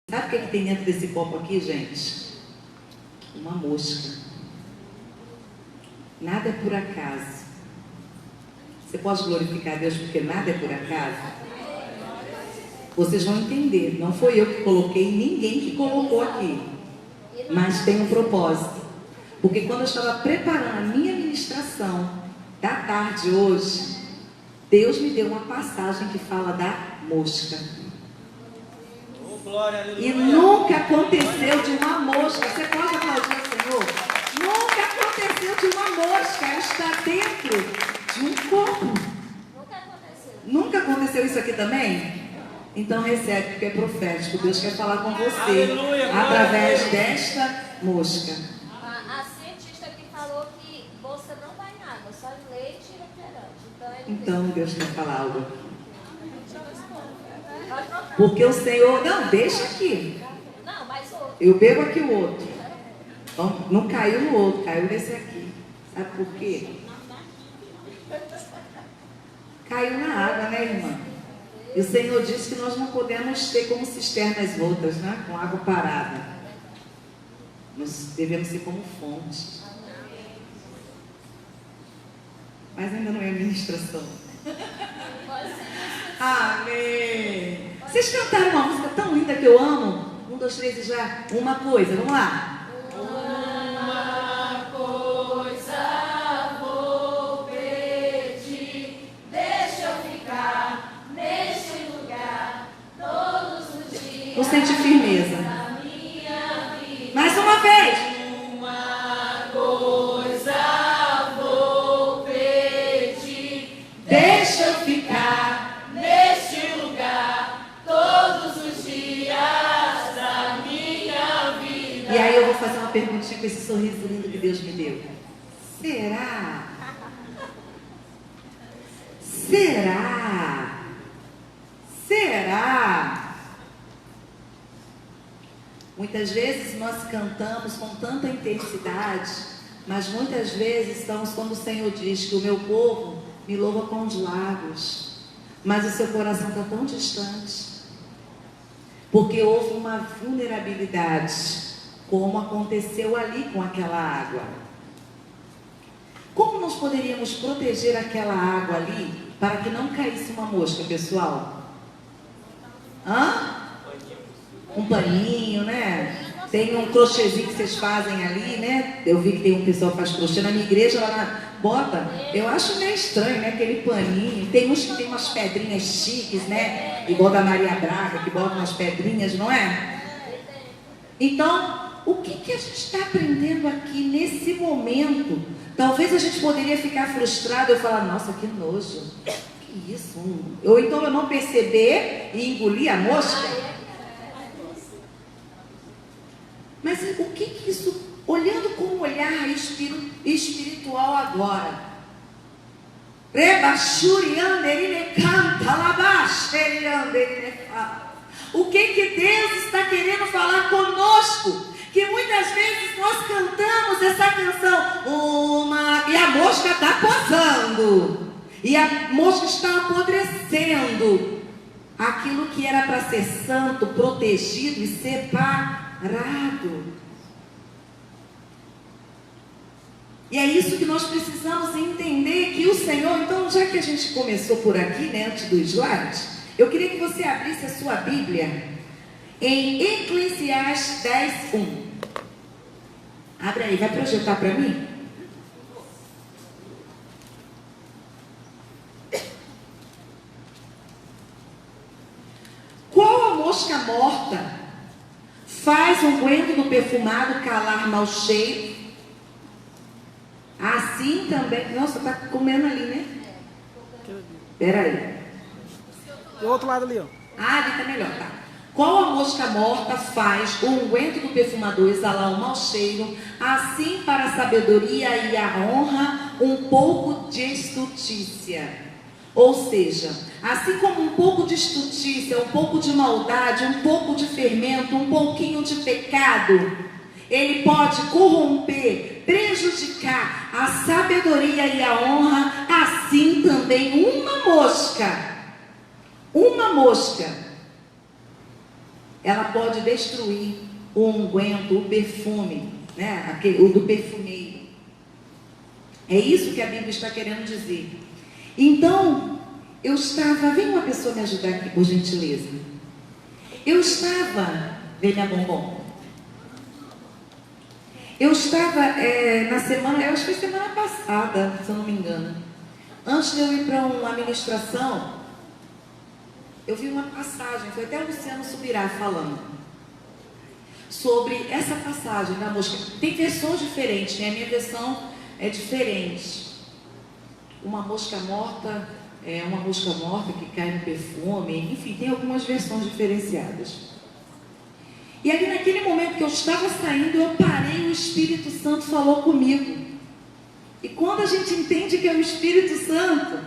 Sabe o que tem dentro desse copo aqui, gente? Uma mosca. Nada é por acaso. Você pode glorificar a Deus porque nada é por acaso? Vocês vão entender. Não foi eu que coloquei, ninguém que colocou aqui. Mas tem um propósito. Porque quando eu estava preparando a minha ministração da tarde hoje, Deus me deu uma passagem que fala da mosca. E nunca aconteceu de uma mosca. Você pode aplaudir o Senhor? Nunca aconteceu de uma mosca. Ela está dentro de um corpo. Nunca aconteceu isso aqui também? Então recebe, porque é profético. Deus quer falar com você. Aleluia, através desta mosca. A cientista que falou que bolsa não vai em água, só em leite e refrigerante. Então Deus quer falar algo. Porque o Senhor... Não, deixa aqui. Não, mas outro. Eu bebo aqui o outro. Não caiu no outro, caiu nesse aqui. Sabe por quê? Caiu na água, né, irmã? E o Senhor disse que nós não podemos ter como cisternas voltas, né? Com água parada. Nós devemos ser como fonte. Mas ainda não é administração. Amém. Vocês cantaram uma música tão linda que eu amo. 1, 2, 3 e já. Uma coisa, vamos lá. Uma coisa vou pedir, deixa eu ficar neste lugar todos os dias. Vou sentir firmeza. Mais uma vez. Uma coisa vou pedir, Deixa eu ficar neste lugar todos os dias da minha vida. E aí eu vou fazer uma perguntinha com esse sorriso lindo que Deus me deu. Será? Será? Será? Muitas vezes nós cantamos com tanta intensidade, mas muitas vezes estamos como o Senhor diz, que o meu povo me louva com os lábios, mas o seu coração está tão distante, porque houve uma vulnerabilidade, como aconteceu ali com aquela água. Como nós poderíamos proteger aquela água ali, para que não caísse uma mosca, pessoal? Um paninho, né? Tem um crochêzinho que vocês fazem ali, né? Eu vi que tem um pessoal que faz crochê na minha igreja, bota. Eu acho meio estranho, né? Aquele paninho. Tem uns que tem umas pedrinhas chiques, né? Igual da Maria Braga, que bota umas pedrinhas, não é? Então, o que a gente está aprendendo aqui nesse momento? Talvez a gente poderia ficar frustrado e falar, nossa, que nojo. Que isso? Ou então eu não perceber e engolir a mosca. Mas o que isso, olhando com um olhar espiritual agora, o que Deus está querendo falar conosco? Que muitas vezes nós cantamos essa canção, e a mosca está posando, e a mosca está apodrecendo, aquilo que era para ser santo, protegido e separado. E é isso que nós precisamos entender, que o Senhor, então já que a gente começou por aqui, né, antes do slide, eu queria que você abrisse a sua Bíblia em Eclesiastes 10:1. Abre aí, vai projetar para mim? Qual a mosca morta faz o unguento do perfumado calar mau cheiro? Assim também... Nossa, tá comendo ali, né? Espera aí. Do outro lado ali, ó. Ali tá melhor, tá? Qual a mosca morta faz o unguento do perfumador exalar um mau cheiro? Assim, para a sabedoria e a honra, um pouco de estultícia. Ou seja, assim como um pouco de estultícia, um pouco de maldade, um pouco de fermento, um pouquinho de pecado, ele pode corromper, prejudicar a sabedoria e a honra. Assim também uma mosca ela pode destruir o unguento, o perfume, né? O do perfumeiro. É isso que a Bíblia está querendo dizer. Então, eu estava... Vem uma pessoa me ajudar aqui, por gentileza. Eu estava... Vem minha bombom. Eu estava na semana... Eu acho que foi semana passada, se eu não me engano. Antes de eu ir para uma ministração, eu vi uma passagem, foi até o Luciano Subirá falando, sobre essa passagem da mosca. Tem versões diferentes, né? A minha versão é diferente. Uma mosca morta que cai no perfume, enfim, tem algumas versões diferenciadas. E ali naquele momento que eu estava saindo, eu parei, o Espírito Santo falou comigo. E quando a gente entende que é o Espírito Santo,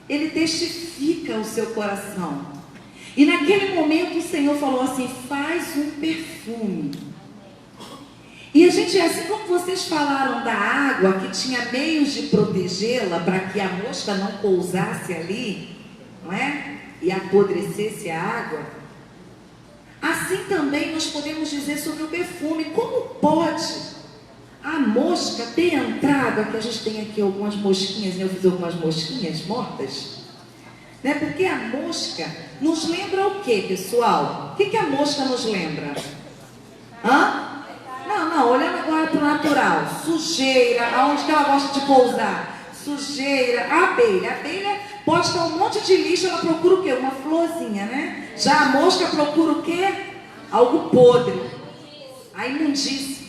ele testifica o seu coração. E naquele momento o Senhor falou assim: faz um perfume. E a gente, assim como vocês falaram da água, que tinha meios de protegê-la para que a mosca não pousasse ali, não é? E apodrecesse a água. Assim também nós podemos dizer sobre o perfume. Como pode a mosca ter entrado? Aqui a gente tem aqui algumas mosquinhas, né? Eu fiz algumas mosquinhas mortas, né? Porque a mosca nos lembra o que, pessoal? O que a mosca nos lembra? Não, olhando agora para o natural. Sujeira, aonde que ela gosta de pousar? Sujeira. A abelha pode estar um monte de lixo, ela procura o quê? Uma florzinha, né? Já a mosca procura o quê? Algo podre. A imundícia.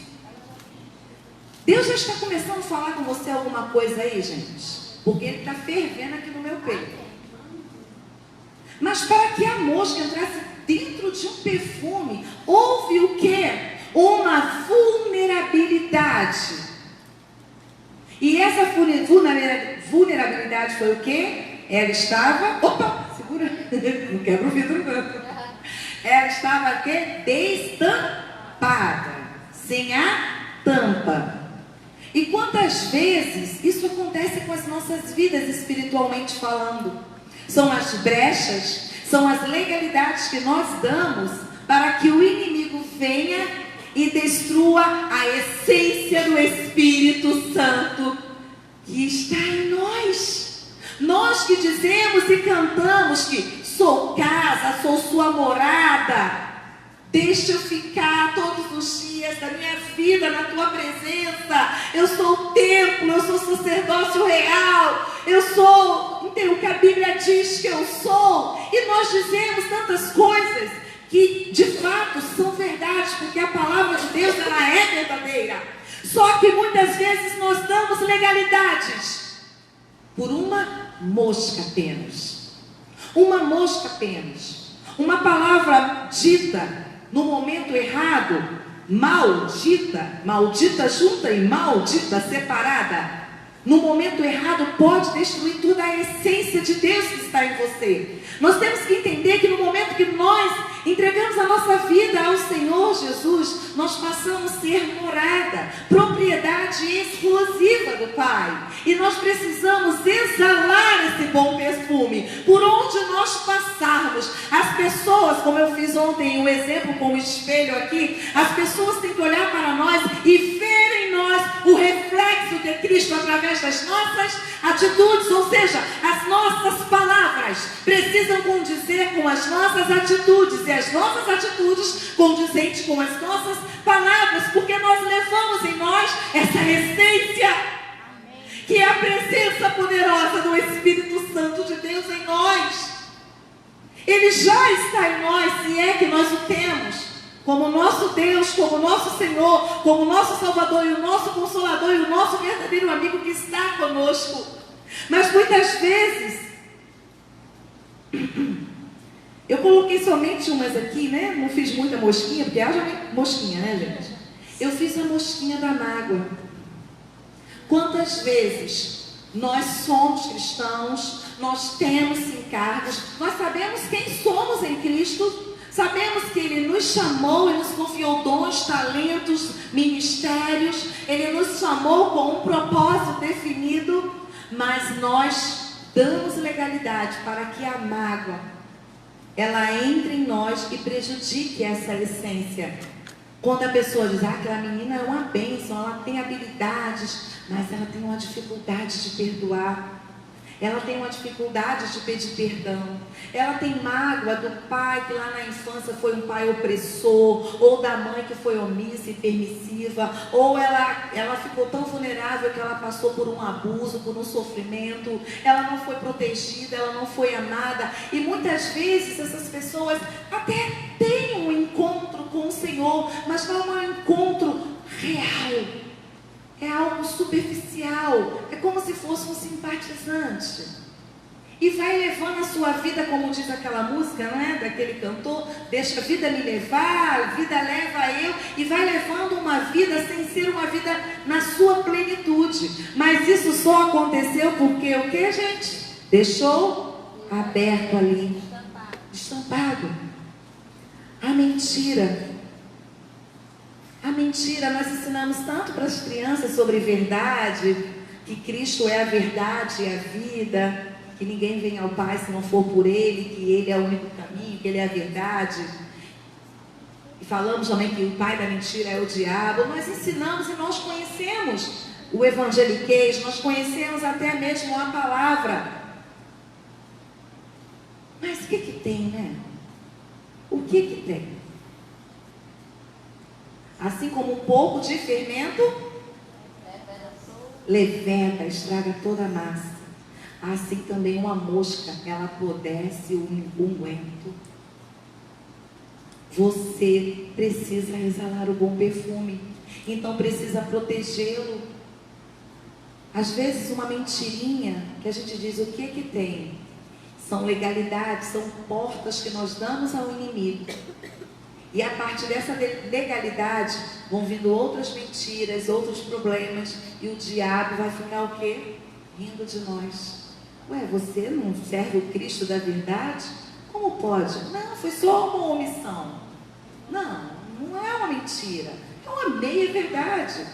Deus já está começando a falar com você alguma coisa aí, gente? Porque ele está fervendo aqui no meu peito. Mas para que a mosca entrasse dentro de um perfume, houve o quê? Uma vulnerabilidade. E essa vulnerabilidade foi o quê? Ela estava... Opa, segura. Não quebra o vidro não. Ela estava o quê? Destampada. Sem a tampa. E quantas vezes isso acontece com as nossas vidas espiritualmente falando? São as brechas, são as legalidades que nós damos para que o inimigo venha e destrua a essência do Espírito Santo que está em nós. Nós que dizemos e cantamos que sou casa, sou sua morada, deixa eu ficar todos os dias da minha vida na tua presença. Eu sou o templo, eu sou o sacerdócio real, eu sou o que a Bíblia diz que eu sou. E nós dizemos tantas coisas que de fato são verdades, porque a palavra de Deus ela é verdadeira. Só que muitas vezes nós damos legalidades por uma mosca apenas. Uma mosca apenas. Uma palavra dita no momento errado, maldita junta e maldita separada, no momento errado pode destruir toda a essência de Deus que está em você. Nós temos que entender que no momento que nós entregamos a nossa vida ao Senhor Jesus, nós passamos a ser morada, propriedade exclusiva do Pai. E nós precisamos exalar esse bom perfume. Por onde nós passarmos, as pessoas, como eu fiz ontem um exemplo com o espelho aqui, as pessoas têm que olhar para nós e ver em nós o reflexo de Cristo através das nossas atitudes, ou seja, as nossas palavras precisam condizer com as nossas atitudes, e as nossas atitudes condizentes com as nossas palavras, porque nós levamos em nós essa essência, que é a presença poderosa do Espírito Santo de Deus em nós. Ele já está em nós, se é que nós o temos como nosso Deus, como nosso Senhor, como nosso Salvador e o nosso Consolador e o nosso verdadeiro amigo que está conosco. Mas muitas vezes eu coloquei somente umas aqui, né? Não fiz muita mosquinha, porque haja mosquinha, né, gente? Eu fiz a mosquinha da mágoa. Quantas vezes nós somos cristãos, nós temos encargos, nós sabemos quem somos em Cristo, sabemos que Ele nos chamou, Ele nos confiou dons, talentos, ministérios, Ele nos chamou com um propósito definido, mas nós damos legalidade para que a mágoa ela entre em nós e prejudique essa essência. Quando a pessoa diz, aquela menina é uma bênção, ela tem habilidades, mas ela tem uma dificuldade de perdoar. Ela tem uma dificuldade de pedir perdão. Ela tem mágoa do pai que lá na infância foi um pai opressor, ou da mãe que foi omissa e permissiva, ou ela ficou tão vulnerável que ela passou por um abuso, por um sofrimento, ela não foi protegida, ela não foi amada. E muitas vezes essas pessoas até têm um encontro com o Senhor, mas não é um encontro real. É algo superficial, é como se fosse um simpatizante. E vai levando a sua vida, como diz aquela música, não é? Daquele cantor, deixa a vida me levar, a vida leva eu, e vai levando uma vida sem ser uma vida na sua plenitude. Mas isso só aconteceu porque o que, gente? Deixou aberto ali, estampado. A mentira. A mentira, nós ensinamos tanto para as crianças sobre verdade, que Cristo é a verdade e a vida, que ninguém vem ao Pai se não for por Ele, que Ele é o único caminho, que Ele é a verdade. E falamos também que o pai da mentira é o diabo. Nós ensinamos e nós conhecemos o evangeliquez, nós conhecemos até mesmo a palavra. Mas o que tem, né? O que tem? Assim como um pouco de fermento leveda, estraga toda a massa. Assim também uma mosca, ela apodrece o unguento. Você precisa exalar o bom perfume, então precisa protegê-lo. Às vezes uma mentirinha que a gente diz, o que tem? São legalidades, são portas que nós damos ao inimigo. E a partir dessa legalidade vão vindo outras mentiras, outros problemas, e o diabo vai ficar o quê? Rindo de nós. Ué, você não serve o Cristo da verdade? Como pode? Não, foi só uma omissão. Não, não é uma mentira. Eu amei a verdade.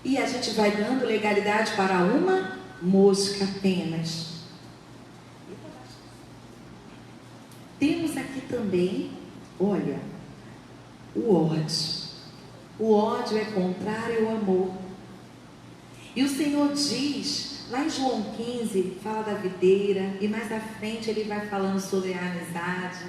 E a gente vai dando legalidade para uma mosca apenas. Temos aqui também, olha, o ódio. O ódio é contrário ao amor. E o Senhor diz, lá em João 15, fala da videira, e mais à frente ele vai falando sobre a amizade.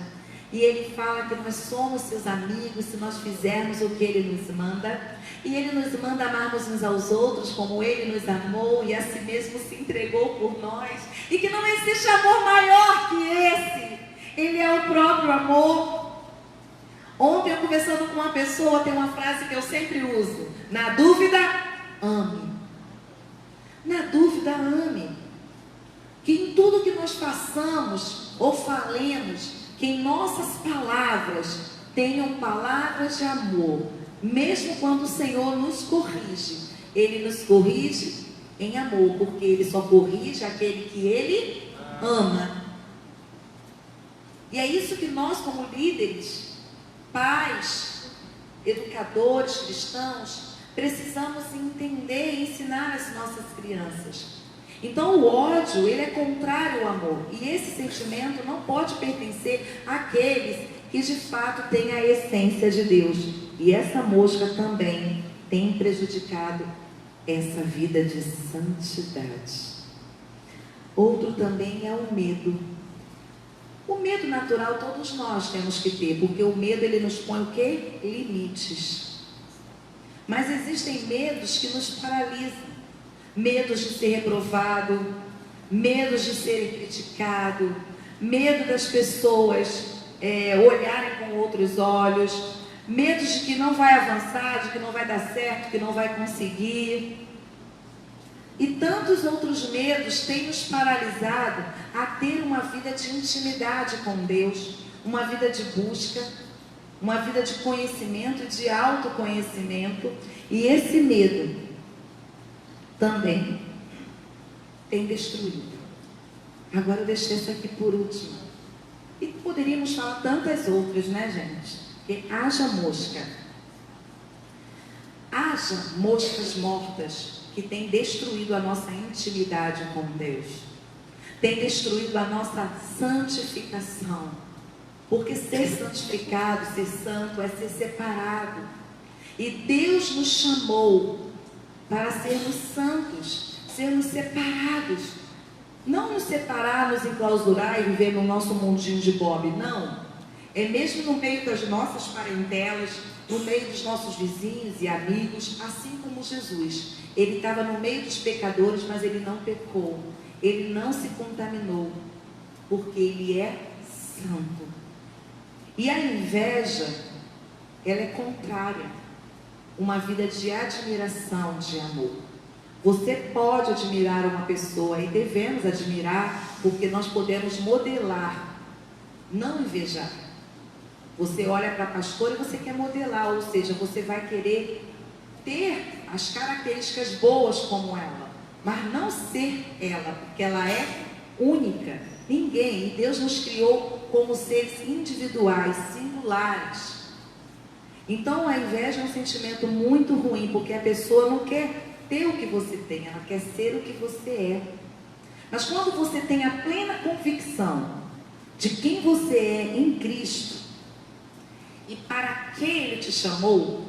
E ele fala que nós somos seus amigos se nós fizermos o que ele nos manda. E ele nos manda amarmos uns aos outros como ele nos amou e a si mesmo se entregou por nós. E que não existe amor maior que esse. Ele é o próprio amor. Ontem eu conversando com uma pessoa, tem uma frase que eu sempre uso. Na dúvida, ame. Na dúvida, ame. Que em tudo que nós façamos ou falemos, que em nossas palavras tenham palavras de amor. Mesmo quando o Senhor nos corrige, Ele nos corrige em amor, porque Ele só corrige aquele que Ele ama. E é isso que nós, como líderes, pais, educadores cristãos, precisamos entender e ensinar às nossas crianças. Então o ódio, ele é contrário ao amor. E esse sentimento não pode pertencer àqueles que de fato têm a essência de Deus. E essa mosca também tem prejudicado essa vida de santidade. Outro também é o medo. O medo natural todos nós temos que ter, porque o medo ele nos põe o quê? Limites. Mas existem medos que nos paralisam. Medos de ser reprovado, medos de ser criticado, medo das pessoas olharem com outros olhos, medos de que não vai avançar, de que não vai dar certo, que não vai conseguir. E tantos outros medos têm nos paralisado a ter uma vida de intimidade com Deus, uma vida de busca, uma vida de conhecimento, de autoconhecimento. E esse medo também tem destruído. Agora eu deixei essa aqui por último. E poderíamos falar tantas outras, né, gente? Que haja mosca. Haja moscas mortas que têm destruído a nossa intimidade com Deus. tem destruído a nossa santificação. Porque ser santificado, ser santo, é ser separado. E Deus nos chamou para sermos santos, sermos separados. Não nos separar, nos enclausurar e viver no nosso mundinho de Bob, não. É mesmo no meio das nossas parentelas, no meio dos nossos vizinhos e amigos, assim como Jesus. Ele estava no meio dos pecadores, mas ele não pecou. Ele não se contaminou, porque ele é santo. E a inveja, ela é contrária. Uma vida de admiração, de amor. Você pode admirar uma pessoa, e devemos admirar, porque nós podemos modelar, não invejar. Você olha para a pastora e você quer modelar, ou seja, você vai querer ter as características boas como ela, mas não ser ela, porque ela é única. Ninguém, e Deus nos criou como seres individuais, singulares. Então a inveja é um sentimento muito ruim, porque a pessoa não quer ter o que você tem, ela quer ser o que você é. Mas quando você tem a plena convicção de quem você é em Cristo e para quem Ele te chamou,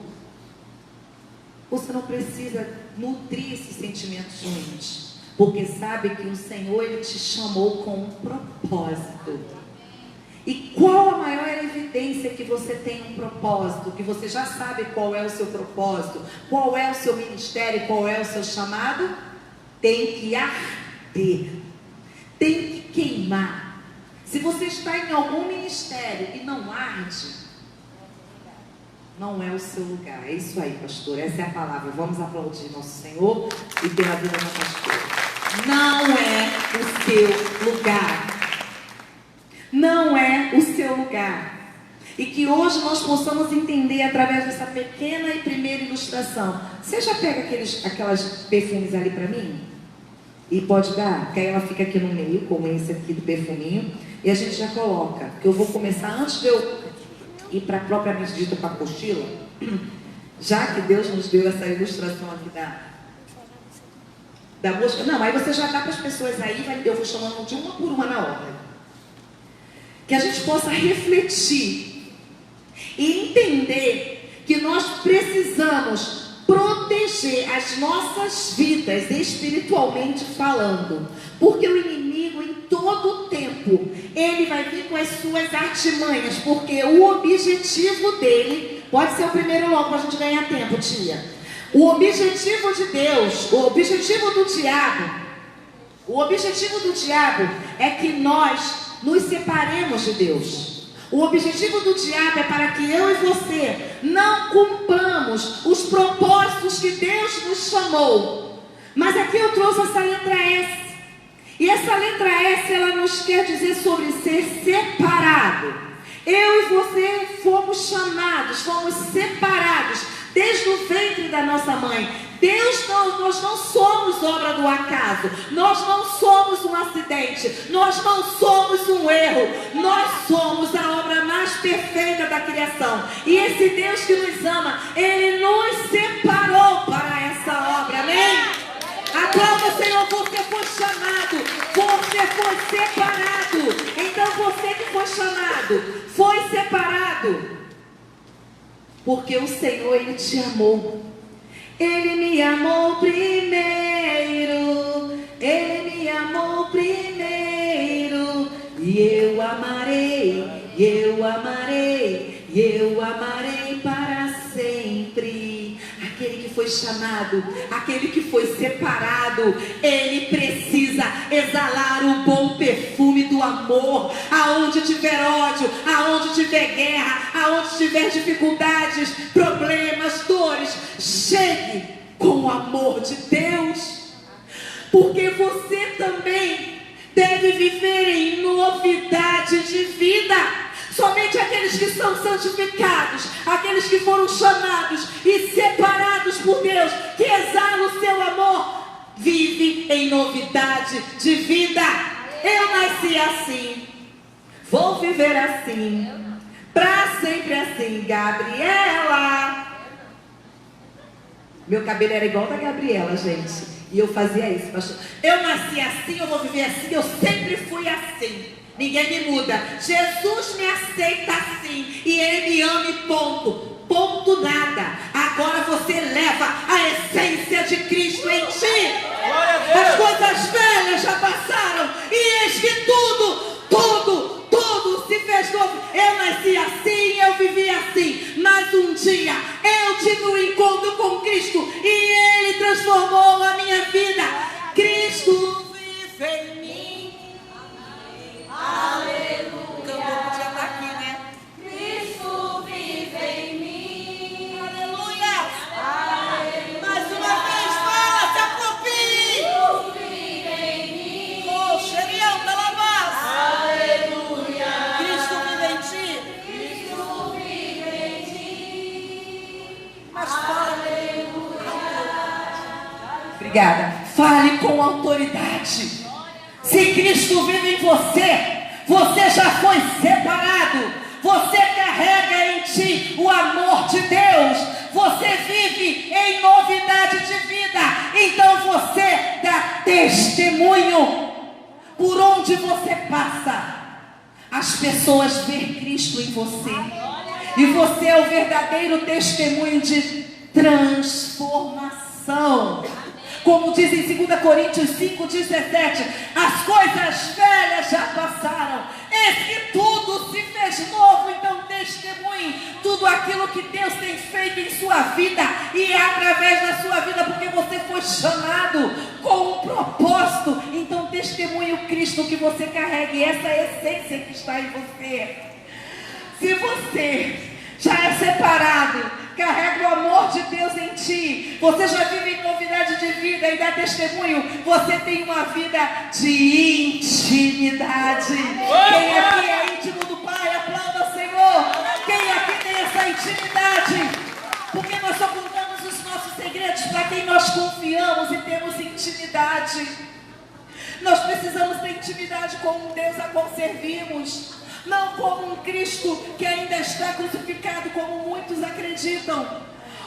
você não precisa nutrir esses sentimentos ruins, porque sabe que o Senhor, Ele te chamou com um propósito. E qual a maior evidência que você tem um propósito, que você já sabe qual é o seu propósito, qual é o seu ministério, qual é o seu chamado? Tem que arder, tem que queimar. Se você está em algum ministério e não arde, não é o seu lugar. É isso aí, pastor, essa é a palavra. Vamos aplaudir nosso Senhor e pela vida da pastora. Não é o seu lugar. Não é o seu lugar. E que hoje nós possamos entender através dessa pequena e primeira ilustração. Você já pega aquelas perfumes ali para mim? E pode dar? Porque aí ela fica aqui no meio, como esse aqui do perfuminho. E a gente já coloca. Porque eu vou começar antes de eu ir para a própria dita para a apostila. Já que Deus nos deu essa ilustração aqui da mosca. Não, aí você já dá para as pessoas aí. Eu vou chamando de uma por uma na ordem. Que a gente possa refletir e entender que nós precisamos proteger as nossas vidas espiritualmente falando, porque o inimigo em todo o tempo, ele vai vir com as suas artimanhas, porque o objetivo dele, pode ser o primeiro logo para a gente ganhar tempo, tia. O objetivo de Deus, o objetivo do diabo é que nós nos separemos de Deus. O objetivo do diabo é para que eu e você não cumpramos os propósitos que Deus nos chamou. Mas aqui eu trouxe essa letra S. E essa letra S, ela nos quer dizer sobre ser separado. Eu e você fomos chamados, fomos separados desde o ventre da nossa mãe. Nós não somos obra do acaso, nós não somos um acidente, nós não somos um erro, nós somos a obra mais perfeita da criação. E esse Deus que nos ama, Ele nos separou para essa obra, amém? Aplauda o Senhor, você foi chamado, você foi separado. Então você que foi chamado, foi separado, porque o Senhor, Ele te amou. Ele me amou primeiro, Ele me amou primeiro, e eu amarei, eu amarei, eu amarei para sempre. Aquele que foi chamado, aquele que foi separado, ele precisa exalar o bom perfume do amor. Aonde tiver ódio, aonde tiver guerra, aonde tiver dificuldades, problemas, dores, chegue com o amor de Deus. Porque você também deve viver em novidade de vida. Somente aqueles que são santificados, aqueles que foram chamados e separados por Deus, que exalam o seu amor, vive em novidade de vida. Eu nasci assim, vou viver assim, pra sempre assim. Gabriela, meu cabelo era igual da Gabriela, gente. E eu fazia isso, pastor. Eu nasci assim, eu vou viver assim, eu sempre fui assim. Ninguém me muda. Jesus me aceita assim. E Ele me ama e ponto. Ponto nada. Agora você leva a essência de Cristo em ti. As coisas velhas já passaram. E eis que tudo se fez novo. Eu nasci assim, eu vivi assim. Mas um dia eu tive um encontro com Cristo. E Ele transformou a minha vida. Cristo vive em mim. Aleluia. O cantor podia estar aqui, né? Cristo vive em mim. Aleluia. Aleluia. Mais uma vez, fala, se aproprie. Cristo vive em mim. Oh, Xerião da Lavaz. Aleluia. Cristo vive em ti. Cristo vive em ti. Mas fala. Obrigada. Fale com autoridade. Se Cristo vive em você, você já foi separado. Você carrega em ti o amor de Deus. Você vive em novidade de vida. Então você dá testemunho. Por onde você passa, as pessoas veem Cristo em você. E você é o verdadeiro testemunho de transformação. Como diz em 2 Coríntios 5,17, as coisas velhas já passaram, eis que tudo se fez novo. Então testemunhe tudo aquilo que Deus tem feito em sua vida, e é através da sua vida, porque você foi chamado com um propósito. Então testemunhe o Cristo que você carrega, e essa é a essência que está em você. Se você já é separado, carrega o amor de Deus em ti, você já vive em novidade de vida e dá testemunho, você tem uma vida de intimidade. Quem aqui é íntimo do Pai, aplauda o Senhor. Quem aqui tem essa intimidade? Porque nós só contamos os nossos segredos para quem nós confiamos e temos intimidade. Nós precisamos ter intimidade com um Deus a qual servimos. Não como um Cristo que ainda está crucificado, como muitos acreditam.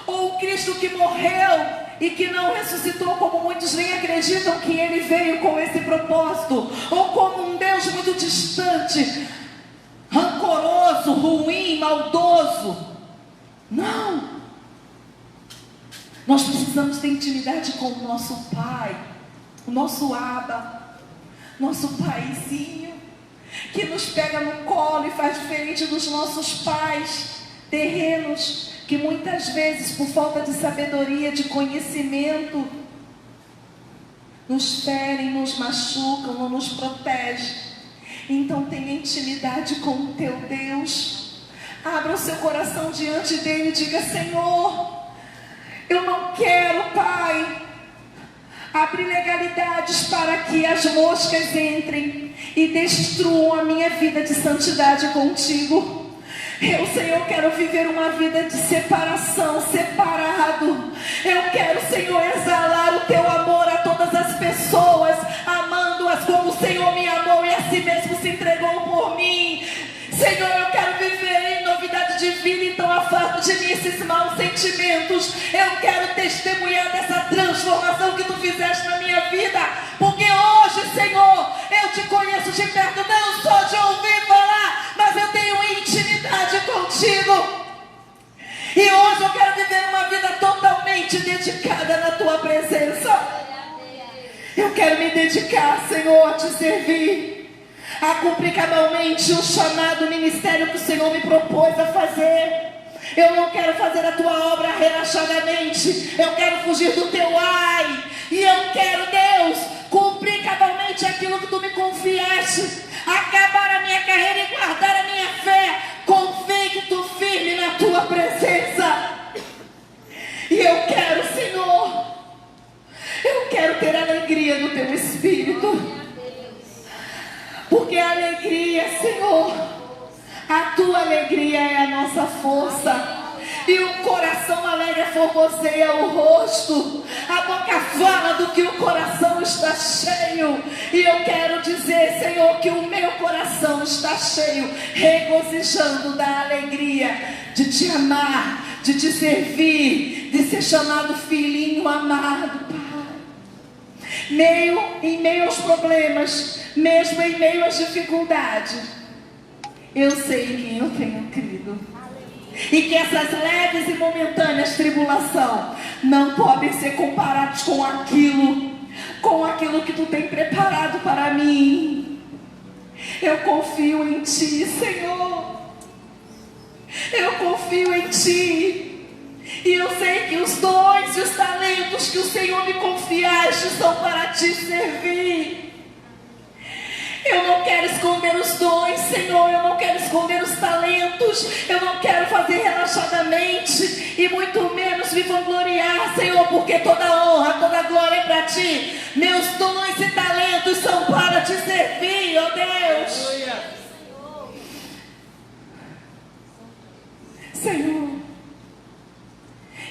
Ou um Cristo que morreu e que não ressuscitou, como muitos nem acreditam que Ele veio com esse propósito. Ou como um Deus muito distante, rancoroso, ruim, maldoso. Não. Nós precisamos ter intimidade com o nosso Pai, o nosso Abba, nosso Paizinho, que nos pega no colo e faz diferente dos nossos pais terrenos, que muitas vezes, por falta de sabedoria, de conhecimento, nos ferem, nos machucam, não nos protegem. Então tenha intimidade com o teu Deus. Abra o seu coração diante dele e diga: Senhor, eu não quero, Pai, abrir legalidades para que as moscas entrem e destruam a minha vida de santidade contigo. Eu, Senhor, quero viver uma vida de separação, separado. Eu quero, Senhor, exalar o teu amor a todas as pessoas, amando-as como o Senhor me amou e a si mesmo se entregou por mim. Senhor, eu quero viver em novidade de vida, então afasta de mim esses maus sentimentos. Eu quero testemunhar dessa transformação que tu fizeste na minha vida, porque hoje, Senhor, eu te conheço de perto, não só de ouvir falar, mas eu tenho intimidade contigo. E hoje eu quero viver uma vida totalmente dedicada na tua presença. Eu quero me dedicar, Senhor, a te servir, a cumprir cabalmente o chamado ministério que o Senhor me propôs a fazer. Eu não quero fazer a tua obra relaxadamente. Eu quero fugir do teu ai. E eu quero, Deus, cumprir cabalmente aquilo que tu me confiaste. Acabar a minha carreira e guardar a minha fé, convicto, firme na tua presença. E eu quero, Senhor, eu quero ter alegria no teu Espírito. Porque a alegria, Senhor, a tua alegria é a nossa força. E o coração alegre formoseia o rosto. A boca fala do que o coração está cheio. E eu quero dizer, Senhor, que o meu coração está cheio, regozijando da alegria de te amar, de te servir, de ser chamado filhinho amado, Pai. em meio aos problemas, mesmo em meio às dificuldades, eu sei em quem eu tenho crido. E que essas leves e momentâneas tribulações não podem ser comparadas com aquilo que tu tem preparado para mim. Eu confio em ti, Senhor. Eu confio em ti. E eu sei que os dons e os talentos que o Senhor me confiaste são para te servir. Eu não quero esconder os dons, Senhor. Eu não quero esconder os talentos. Eu não quero fazer relaxadamente. E muito menos me vangloriar, Senhor. Porque toda honra, toda glória é para ti. Meus dons e talentos são para te servir, ó Deus. Senhor.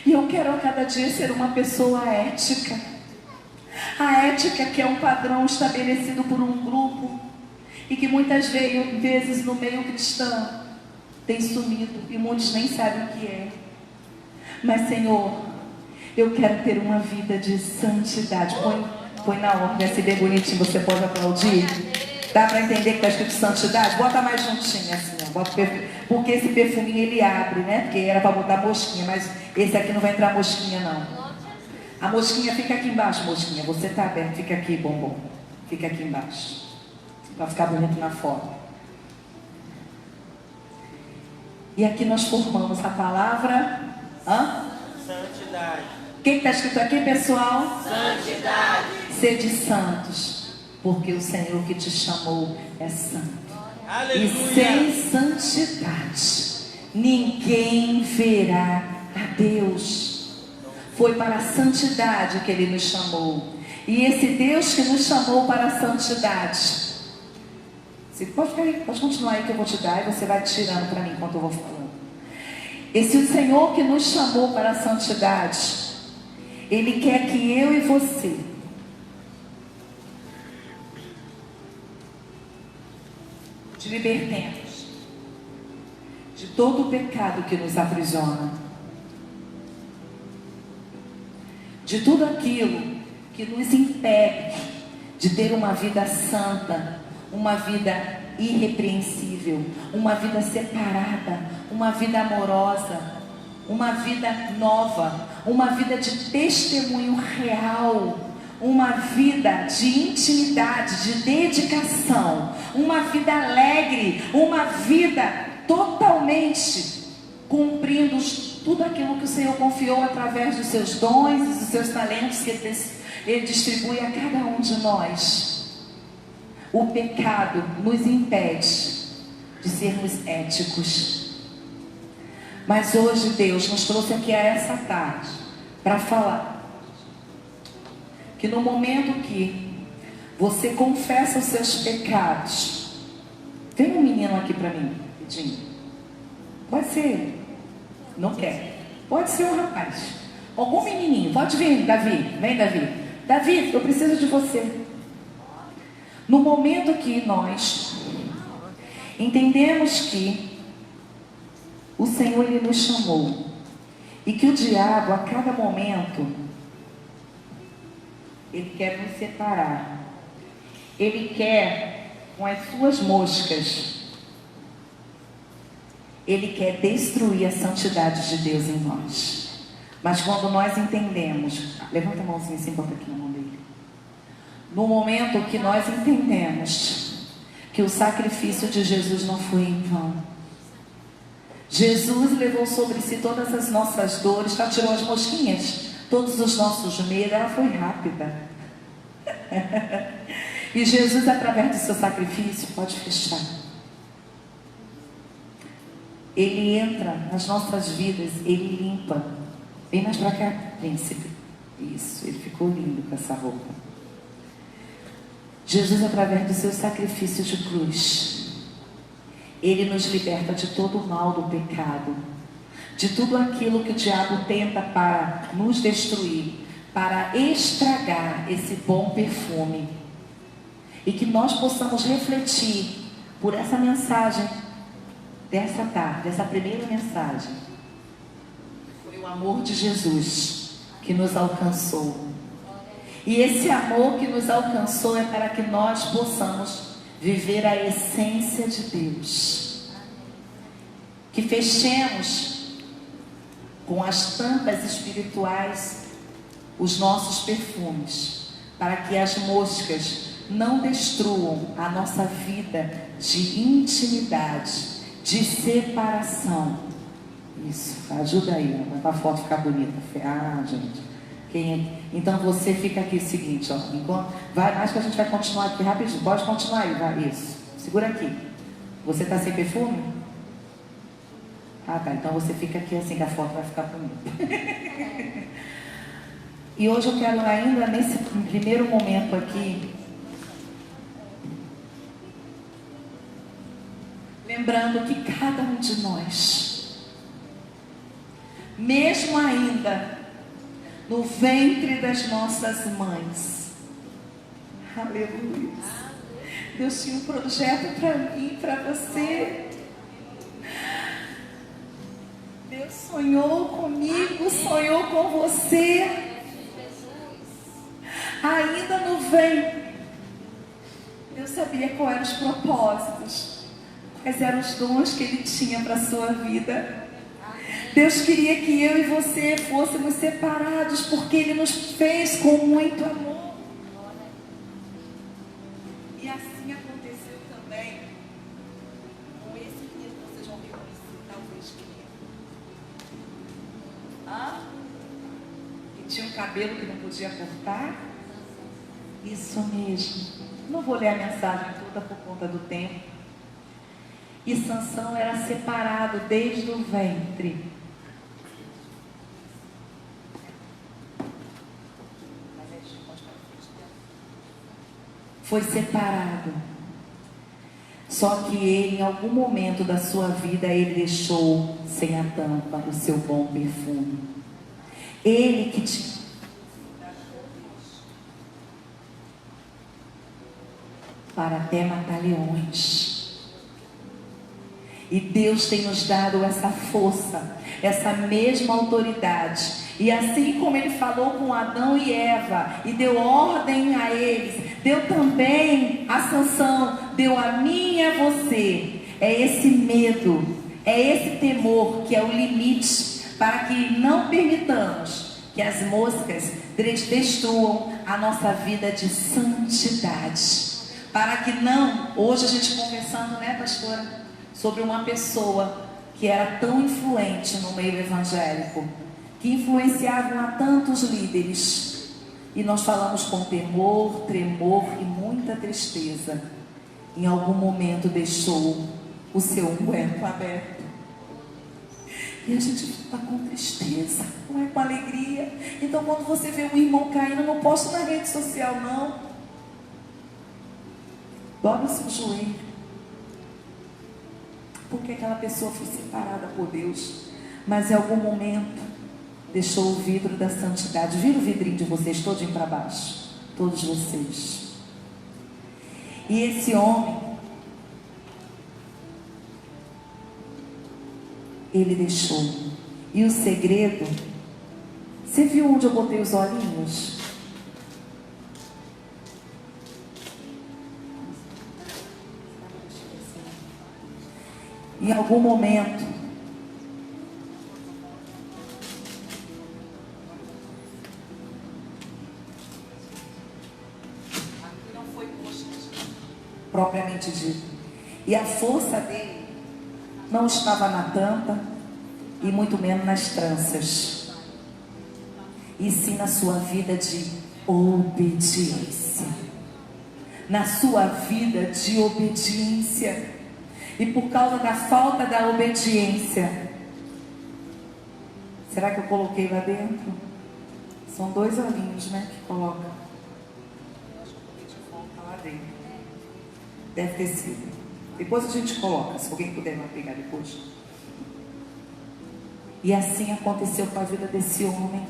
E eu quero a cada dia ser uma pessoa ética. A ética que é um padrão estabelecido por um grupo e que muitas vezes no meio cristão tem sumido e muitos nem sabem o que é. Mas, Senhor, eu quero ter uma vida de santidade. Põe na ordem, assim bem bonitinho, você pode aplaudir. Dá para entender que está escrito santidade? Bota mais juntinho assim, ó. Bota porque esse perfuminho ele abre, né? Porque era para botar mosquinha, mas esse aqui não vai entrar mosquinha não. A mosquinha fica aqui embaixo, mosquinha. Você está aberto, fica aqui, bombom. Fica aqui embaixo. Para ficar bonito na foto. E aqui nós formamos a palavra... Santidade. O que está escrito aqui, pessoal? Santidade. Sede santos, porque o Senhor que te chamou é santo. Aleluia. E sem santidade, ninguém verá a Deus. Foi para a santidade que Ele nos chamou. E esse Deus que nos chamou para a santidade. Você pode continuar aí que eu vou te dar e você vai tirando para mim enquanto eu vou falando. Esse Senhor que nos chamou para a santidade, Ele quer que eu e você te libertemos de todo o pecado que nos aprisiona, de tudo aquilo que nos impede de ter uma vida santa, uma vida irrepreensível, uma vida separada, uma vida amorosa, uma vida nova, uma vida de testemunho real, uma vida de intimidade, de dedicação, uma vida alegre, uma vida totalmente cumprindo tudo aquilo que o Senhor confiou através dos seus dons e dos seus talentos que Ele distribui a cada um de nós. O pecado nos impede de sermos éticos. Mas hoje Deus nos trouxe aqui a essa tarde para falar que no momento que você confessa os seus pecados, tem um menino aqui para mim, pedindo. Pode ser ele. Não quer. Pode ser um rapaz. Algum menininho. Pode vir, Davi. Vem, Davi. Davi, eu preciso de você. No momento que nós entendemos que o Senhor Ele nos chamou e que o diabo a cada momento ele quer nos separar, ele quer com as suas moscas, ele quer destruir a santidade de Deus em nós. Mas quando nós entendemos, levanta a mãozinha assim, bota aqui na mão dele. No momento que nós entendemos que o sacrifício de Jesus não foi em vão, Jesus levou sobre si todas as nossas dores, já tirou as mosquinhas, todos os nossos medos, ela foi rápida. E Jesus, através do seu sacrifício, pode fechar. Ele entra nas nossas vidas, ele limpa. Vem mais pra cá, príncipe. Isso, ele ficou lindo com essa roupa. Jesus, através do seu sacrifício de cruz, ele nos liberta de todo o mal do pecado, de tudo aquilo que o diabo tenta para nos destruir, para estragar esse bom perfume. E que nós possamos refletir por essa mensagem dessa tarde, dessa primeira mensagem. Foi o amor de Jesus que nos alcançou. E esse amor que nos alcançou é para que nós possamos viver a essência de Deus. Que fechemos com as tampas espirituais os nossos perfumes, para que as moscas não destruam a nossa vida de intimidade, de separação. Isso, ajuda aí, para a foto ficar bonita. Ah, gente. Então você fica aqui o seguinte, ó, acho que a gente vai continuar aqui rapidinho. Pode continuar aí, vai, isso. Segura aqui. Você está sem perfume? Ah, tá. Então você fica aqui assim que a foto vai ficar bonita. E hoje eu quero ainda nesse primeiro momento aqui, lembrando que cada um de nós, mesmo ainda no ventre das nossas mães, aleluia, Deus tinha um projeto para mim, para você. Deus sonhou comigo, sonhou com você. Ainda no ventre, Deus sabia quais eram os propósitos, quais eram os dons que Ele tinha para a sua vida. Deus queria que eu e você fôssemos separados, porque Ele nos fez com muito amor. E assim aconteceu também com esse menino que vocês vão reconhecer, talvez que tinha um cabelo que não podia cortar. Isso mesmo. Não vou ler a mensagem toda por conta do tempo. E Sansão era separado desde o ventre. Foi separado. Só que ele, em algum momento da sua vida, ele deixou sem a tampa o seu bom perfume. Ele que tinha para até matar leões. E Deus tem nos dado essa força, essa mesma autoridade. E assim como Ele falou com Adão e Eva, e deu ordem a eles, deu também a Sansão, deu a mim e a você. É esse medo, é esse temor que é o limite, para que não permitamos que as moscas destruam a nossa vida de santidade. Para que não, hoje a gente conversando, né, pastora, sobre uma pessoa que era tão influente no meio evangélico, que influenciavam a tantos líderes, e nós falamos com temor, tremor e muita tristeza. Em algum momento deixou o seu ungüento aberto. E a gente está com tristeza, não é com alegria. Então quando você vê um irmão caindo, não posto na rede social não. Dobra o seu joelho. Porque aquela pessoa foi separada por Deus, mas em algum momento deixou o vidro da santidade. Vira o vidrinho de vocês todinho para baixo, todos vocês. E esse homem, ele deixou. E o segredo, você viu onde eu botei os olhinhos? Em algum momento, aqui não foi posto propriamente dito, e a força dele não estava na tampa e muito menos nas tranças, e sim na sua vida de obediência, na sua vida de obediência. E por causa da falta da obediência, será que eu coloquei lá dentro? São 2 olhinhos, né, que coloca. Eu acho que eu coloquei de volta lá dentro. Deve ter sido. Depois a gente coloca, se alguém puder lá pegar depois. E assim aconteceu com a vida desse homem.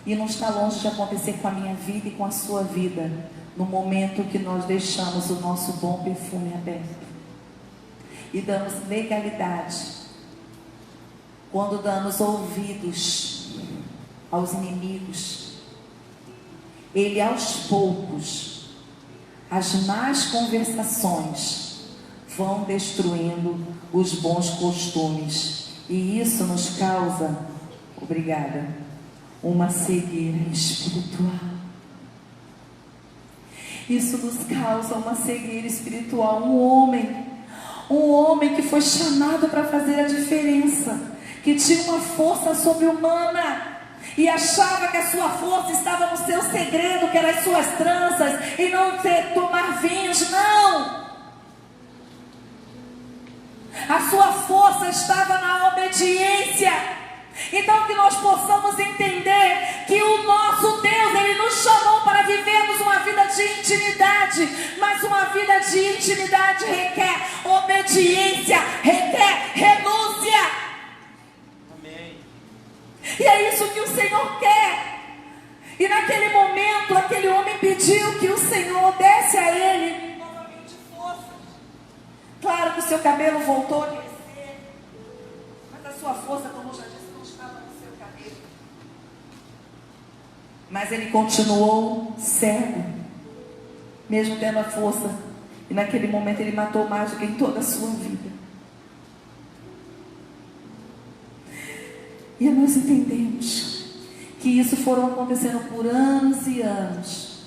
E não está longe de acontecer com a minha vida e com a sua vida, no momento que nós deixamos o nosso bom perfume aberto e damos legalidade, quando damos ouvidos aos inimigos, ele aos poucos, as más conversações vão destruindo os bons costumes. E isso nos causa, obrigada, uma cegueira espiritual. Isso nos causa uma cegueira espiritual. Um homem que foi chamado para fazer a diferença, que tinha uma força sobre-humana e achava que a sua força estava no seu segredo, que eram as suas tranças e não tomar vinhos. Não! A sua força estava na obediência. Então que nós possamos entender que o nosso Deus, Ele nos chamou para vivermos uma vida de intimidade, mas uma vida de intimidade requer obediência, requer renúncia. Amém. E é isso que o Senhor quer. E naquele momento, aquele homem pediu que o Senhor desse a ele novamente força. Claro que o seu cabelo voltou a crescer, mas a sua força, como eu já disse, não estava no seu cabelo. Mas ele continuou cego, mesmo tendo a força. E naquele momento ele matou mais do que em toda a sua vida. E nós entendemos que isso foram acontecendo por anos e anos,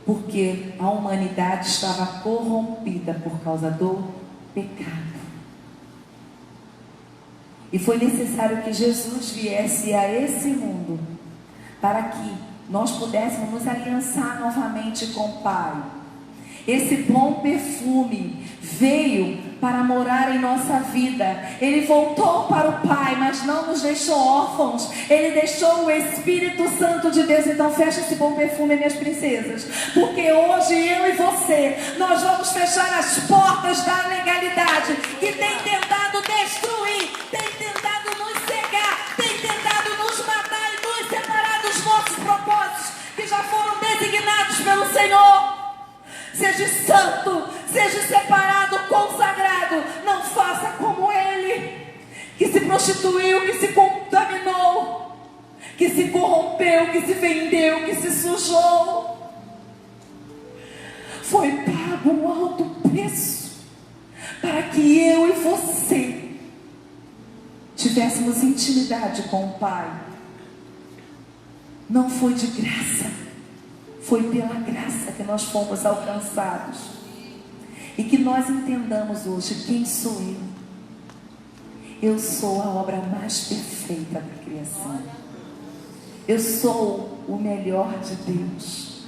porque a humanidade estava corrompida por causa do pecado. E foi necessário que Jesus viesse a esse mundo para que nós pudéssemos nos aliançar novamente com o Pai. Esse bom perfume veio para morar em nossa vida. Ele voltou para o Pai, mas não nos deixou órfãos. Ele deixou o Espírito Santo de Deus. Então fecha esse bom perfume, minhas princesas, porque hoje eu e você, nós vamos fechar as portas da legalidade que tem tentado destruir, tem tentado nos cegar, tem tentado nos matar e nos separar dos nossos propósitos que já foram designados pelo Senhor. Seja santo, seja separado, consagrado. Não faça como ele, que se prostituiu, que se contaminou, que se corrompeu, que se vendeu, que se sujou. Foi pago um alto preço para que eu e você tivéssemos intimidade com o Pai. Não foi de graça. Foi pela graça que nós fomos alcançados. E que nós entendamos hoje quem sou eu. Eu sou a obra mais perfeita da criação. Eu sou o melhor de Deus.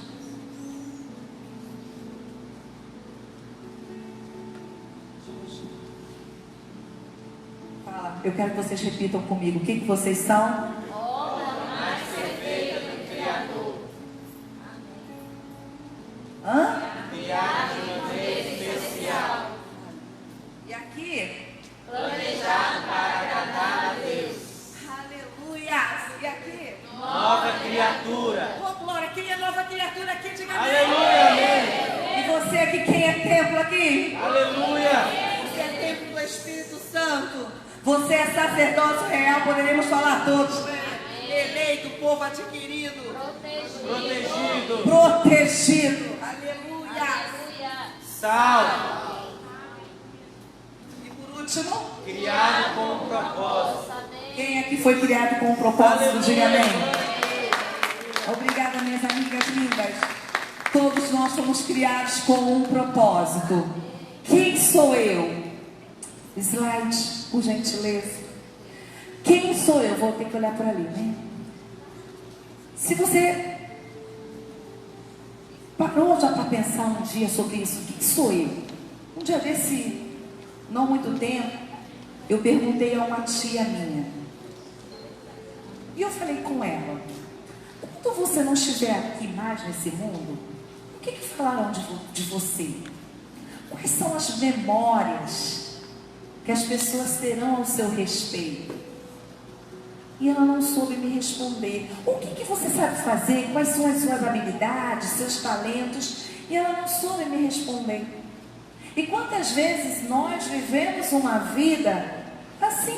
Fala, eu quero que vocês repitam comigo. O que vocês são? Hã? Criado de maneira especial. E aqui? Planejado para agradar a Deus. Aleluia! E aqui? Nova criatura. Oh, glória! Quem é nova criatura aqui? Diga amém. Aleluia, amém. E você aqui, quem é templo aqui? Aleluia. Você é templo do Espírito Santo. Você é sacerdócio real, poderíamos falar todos, né? Eleito, povo adquirido. Protegido. Protegido. Aleluia. Aleluia. Salvo. E por último, Criado com um propósito. quem aqui foi criado com um propósito? Diga amém. Obrigada, minhas amigas lindas. Todos nós somos criados com um propósito. Quem sou eu? Slide, por gentileza. Quem sou eu? Vou ter que olhar para ali, né? Se você parou já para pensar um dia sobre isso, quem sou eu? Um dia desse, não muito tempo, eu perguntei a uma tia minha. E eu falei com ela: quando você não estiver aqui mais nesse mundo, o que falaram de você? Quais são as memórias que as pessoas terão ao seu respeito? E ela não soube me responder. O que você sabe fazer? Quais são as suas habilidades, seus talentos? E ela não soube me responder. E quantas vezes nós vivemos uma vida assim,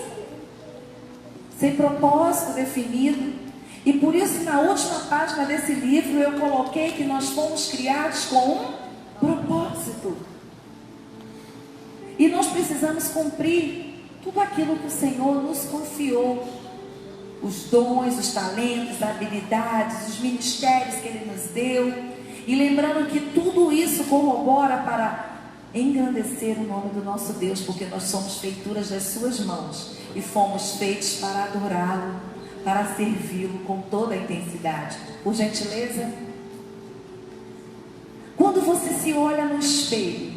sem propósito definido, E por isso, na última página desse livro, eu coloquei que nós fomos criados com um propósito. E nós precisamos cumprir tudo aquilo que o Senhor nos confiou. Os dons, os talentos, as habilidades, os ministérios que Ele nos deu. E lembrando que tudo isso corrobora para engrandecer o nome do nosso Deus, porque nós somos feituras das suas mãos e fomos feitos para adorá-lo, para servi-lo com toda a intensidade. Por gentileza, quando você se olha no espelho,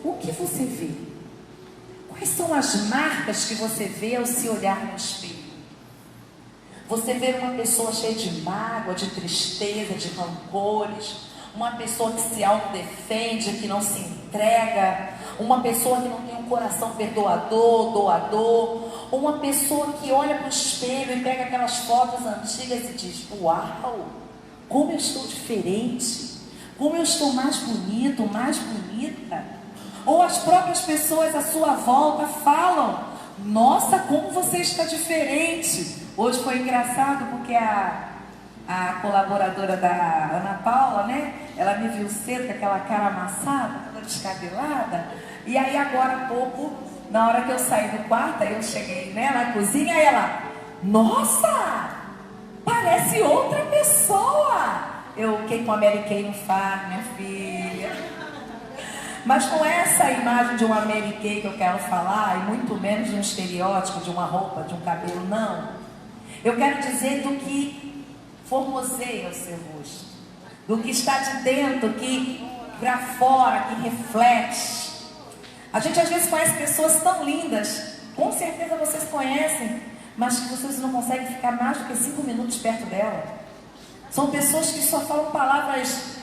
o que você vê? Quais são as marcas que você vê ao se olhar no espelho? Você vê uma pessoa cheia de mágoa, de tristeza, de rancores, uma pessoa que se autodefende, que não se entrega, uma pessoa que não tem um coração perdoador, doador, uma pessoa que olha para o espelho e pega aquelas fotos antigas e diz: uau, como eu estou diferente, como eu estou mais bonito, mais bonita. Ou as próprias pessoas à sua volta falam: nossa, como você está diferente. Hoje foi engraçado porque a colaboradora da Ana Paula, né? Ela me viu cedo com aquela cara amassada, toda descabelada. E aí agora há pouco, na hora que eu saí do quarto, aí eu cheguei, né, na cozinha, e ela: nossa, parece outra pessoa. Eu, quem com a Mary Kay não faz, minha filha. Mas não é essa imagem de uma Mary Kay que eu quero falar, e muito menos de um estereótipo, de uma roupa, de um cabelo, não. Eu quero dizer do que formoseia o seu rosto, do que está de dentro, que para fora, que reflete. A gente às vezes conhece pessoas tão lindas, com certeza vocês conhecem, mas que vocês não conseguem ficar mais do que 5 minutos perto dela. São pessoas que só falam palavras,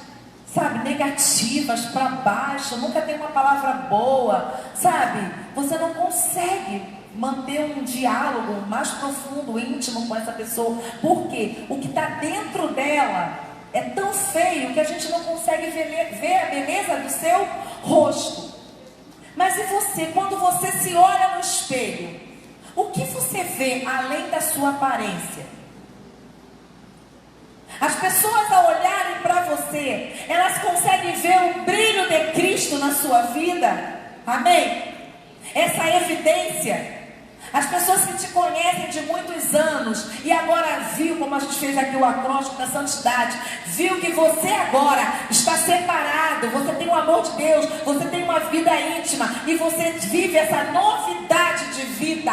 sabe, negativas, para baixo, nunca tem uma palavra boa, sabe? Você não consegue manter um diálogo mais profundo, íntimo com essa pessoa. Por quê? O que está dentro dela é tão feio que a gente não consegue ver a beleza do seu rosto. Mas e você, quando você se olha no espelho, o que você vê além da sua aparência? As pessoas, ao olharem para você, elas conseguem ver o brilho de Cristo na sua vida? Amém? Essa evidência. As pessoas que te conhecem de muitos anos e agora viu, como a gente fez aqui o acróstico da santidade, viu que você agora está separado, você tem o amor de Deus, você tem uma vida íntima e você vive essa novidade de vida.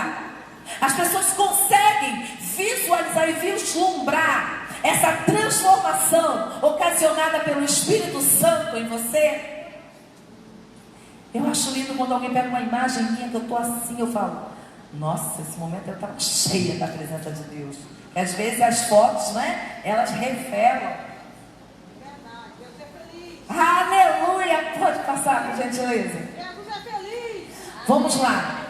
As pessoas conseguem visualizar e vislumbrar essa transformação ocasionada pelo Espírito Santo em você. Eu acho lindo quando alguém pega uma imagem minha que eu estou assim, eu falo: nossa, esse momento eu estava cheia da presença de Deus. E às vezes as fotos, né, elas revelam. Aleluia! Pode passar, por gentileza. Vamos lá.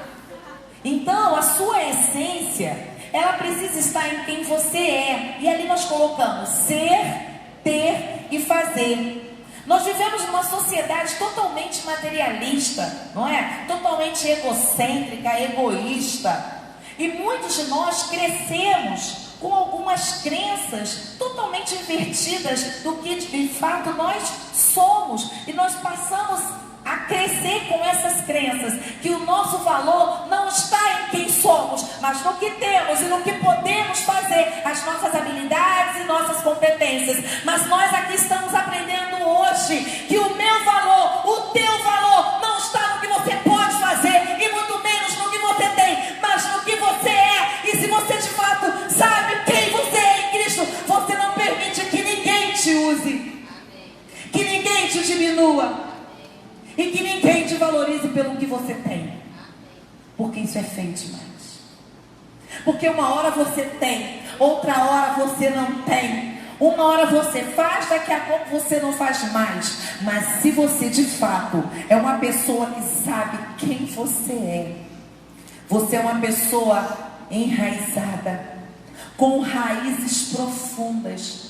Então, a sua essência, ela precisa estar em quem você é. E ali nós colocamos ser, ter e fazer. Nós vivemos numa sociedade totalmente materialista, não é? Totalmente egocêntrica, egoísta. E muitos de nós crescemos com algumas crenças totalmente invertidas do que de fato nós somos. E nós passamos a crescer com essas crenças, que o nosso valor não está em quem somos, mas no que temos e no que podemos fazer, as nossas habilidades e nossas competências. Mas nós aqui estamos aprendendo hoje que o meu valor, o teu valor, não está no que você pode fazer e muito menos no que você tem, mas no que você é. E se você de fato sabe quem você é em Cristo, você não permite que ninguém te use, que ninguém te diminua e que ninguém te valorize pelo que você tem, porque isso é feio demais. Porque uma hora você tem, outra hora você não tem, uma hora você faz, daqui a pouco você não faz mais. Mas se você de fato é uma pessoa que sabe quem você é uma pessoa enraizada, com raízes profundas.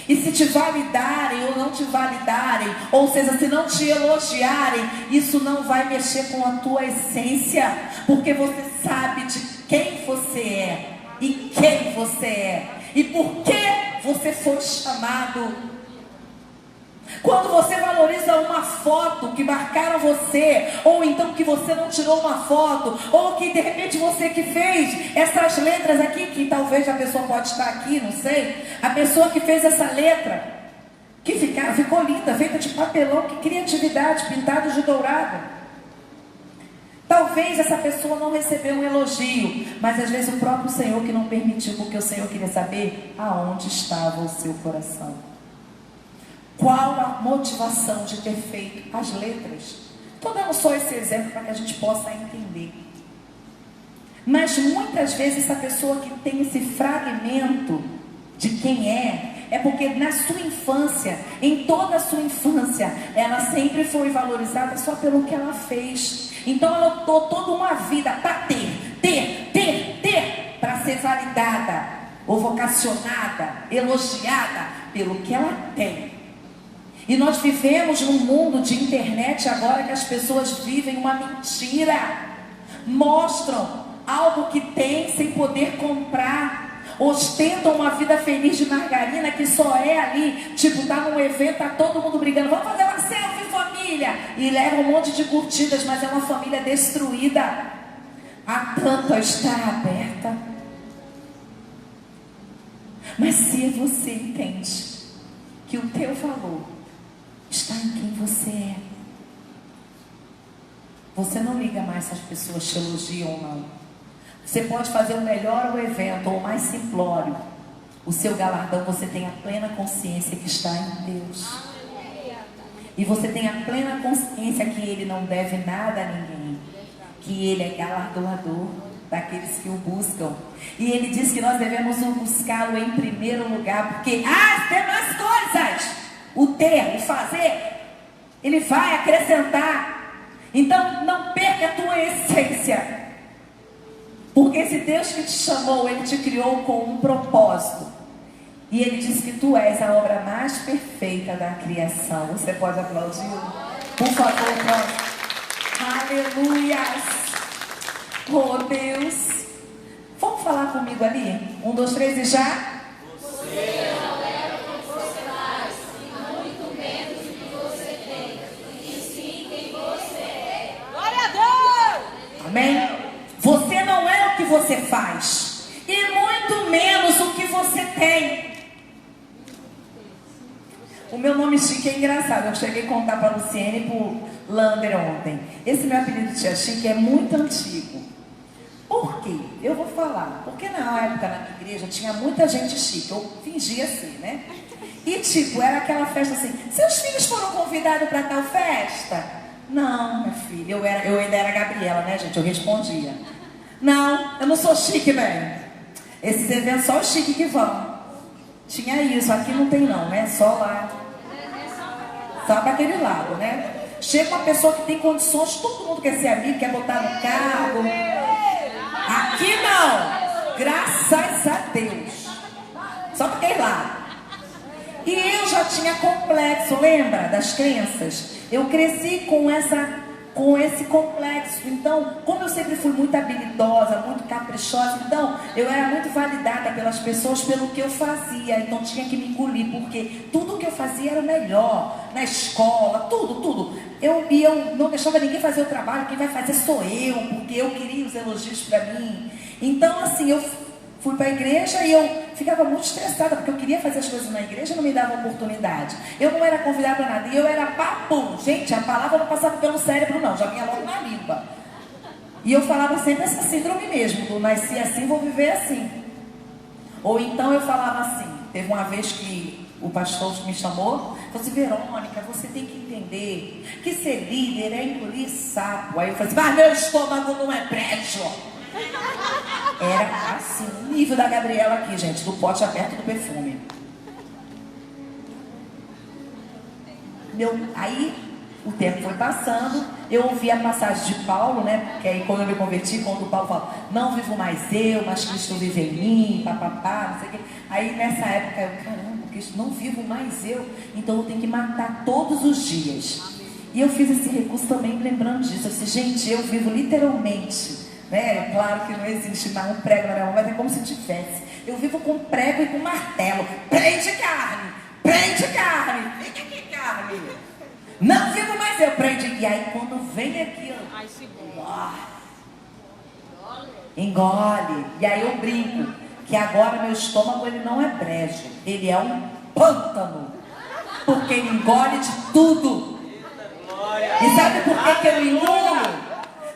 E se te validarem ou não te validarem, ou seja, se não te elogiarem, isso não vai mexer com a tua essência, porque você sabe de quem você é. chamado. Quando você valoriza uma foto que marcaram você, ou então que você não tirou uma foto, ou que de repente você que fez essas letras aqui, que talvez a pessoa pode estar aqui, não sei, a pessoa que fez essa letra, que ficou linda, feita de papelão, que criatividade, pintado de dourado. Talvez essa pessoa não recebeu um elogio, mas às vezes o próprio Senhor que não permitiu, porque o Senhor queria saber aonde estava o seu coração. Qual a motivação de ter feito as letras? Estou dando só esse exemplo para que a gente possa entender. Mas muitas vezes essa pessoa que tem esse fragmento de quem é porque na sua infância, em toda a sua infância, ela sempre foi valorizada só pelo que ela fez. Então ela lutou toda uma vida para ter, para ser validada, ou vocacionada, elogiada pelo que ela tem. E nós vivemos num mundo de internet agora que as pessoas vivem uma mentira. Mostram algo que tem sem poder comprar. Ostentam uma vida feliz de margarina que só é ali. Tipo, tá num evento, tá todo mundo brigando. Vamos fazer uma selfie, família. E leva um monte de curtidas, mas é uma família destruída. A tampa está aberta. Mas se você entende que o teu valor está em quem você é, você não liga mais se as pessoas te elogiam ou não. Você pode fazer o melhor evento ou o mais simplório. O seu galardão, você tem a plena consciência que está em Deus. E você tem a plena consciência que Ele não deve nada a ninguém. Que Ele é galardoador daqueles que o buscam. E Ele diz que nós devemos buscá-lo em primeiro lugar, porque as demais coisas, o ter, o fazer, Ele vai acrescentar. Então não perca a tua essência, porque esse Deus que te chamou, Ele te criou com um propósito. E Ele diz que tu és a obra mais perfeita da criação. Você pode aplaudir? Por favor, aleluias. Oh Deus. Vamos falar comigo ali? 1, 2, 3 e já? Você não é o que você faz, e muito menos o que você tem, e sim quem você é. Glória a Deus! Amém? Você não é o que você faz, e muito menos o que você tem. O meu nome Chique é engraçado. Eu cheguei a contar para a Luciene e para o Lander ontem. Esse meu apelido de Tia Chique é muito antigo. Por quê? Eu vou falar. Porque na época, na minha igreja, tinha muita gente chique. Eu fingia assim, né? E tipo, era aquela festa assim: seus filhos foram convidados para tal festa? Não, minha filha. Eu ainda era Gabriela, né, gente? Eu respondia: não, eu não sou chique, bem. Esses eventos só os chiques que vão. Tinha isso, aqui não tem não, né? Só lá. Só para aquele lado, né? Chega uma pessoa que tem condições, todo mundo quer ser amigo, quer botar no carro. Aqui não. Graças a Deus. Só para aquele lado. E eu já tinha complexo, lembra? Das crenças. Eu cresci com esse complexo. Então, como eu sempre fui muito habilidosa, muito caprichosa, então eu era muito validada pelas pessoas pelo que eu fazia. Então tinha que me engolir, porque tudo que eu fazia era melhor. Na escola, tudo. Eu não deixava ninguém fazer o trabalho. Quem vai fazer sou eu, porque eu queria os elogios para mim. Então assim, eu fui para a igreja e eu ficava muito estressada, porque eu queria fazer as coisas na igreja e não me dava oportunidade. Eu não era convidada para nada, e eu era papum. Gente, a palavra não passava pelo cérebro não, já vinha logo na língua. E eu falava sempre essa síndrome mesmo, do nasci assim, vou viver assim. Ou então eu falava assim, teve uma vez que o pastor me chamou, falou assim: Verônica, você tem que entender que ser líder é engolir sapo. Aí eu falei assim: mas meu estômago não é prédio. Era assim, o nível da Gabriela aqui, gente, do pote aberto do perfume. Aí o tempo foi passando, eu ouvi a passagem de Paulo, né? Porque aí quando eu me converti, quando o Paulo fala: não vivo mais eu, mas Cristo vive em mim, papapá, não sei o quê. Aí nessa época eu: caramba, Cristo, não vivo mais eu, então eu tenho que matar todos os dias. E eu fiz esse recurso também lembrando disso. Eu disse: gente, eu vivo literalmente né? Claro que não existe mais um prego na minha mão, mas é como se tivesse. Eu vivo com prego e com martelo. Prende carne! Prende carne! Fica aqui, carne! Não vivo mais eu, prende. E aí quando vem aquilo, engole. E aí eu brinco que agora meu estômago ele não é brejo, ele é um pântano, porque ele engole de tudo. E sabe por que eu engulo?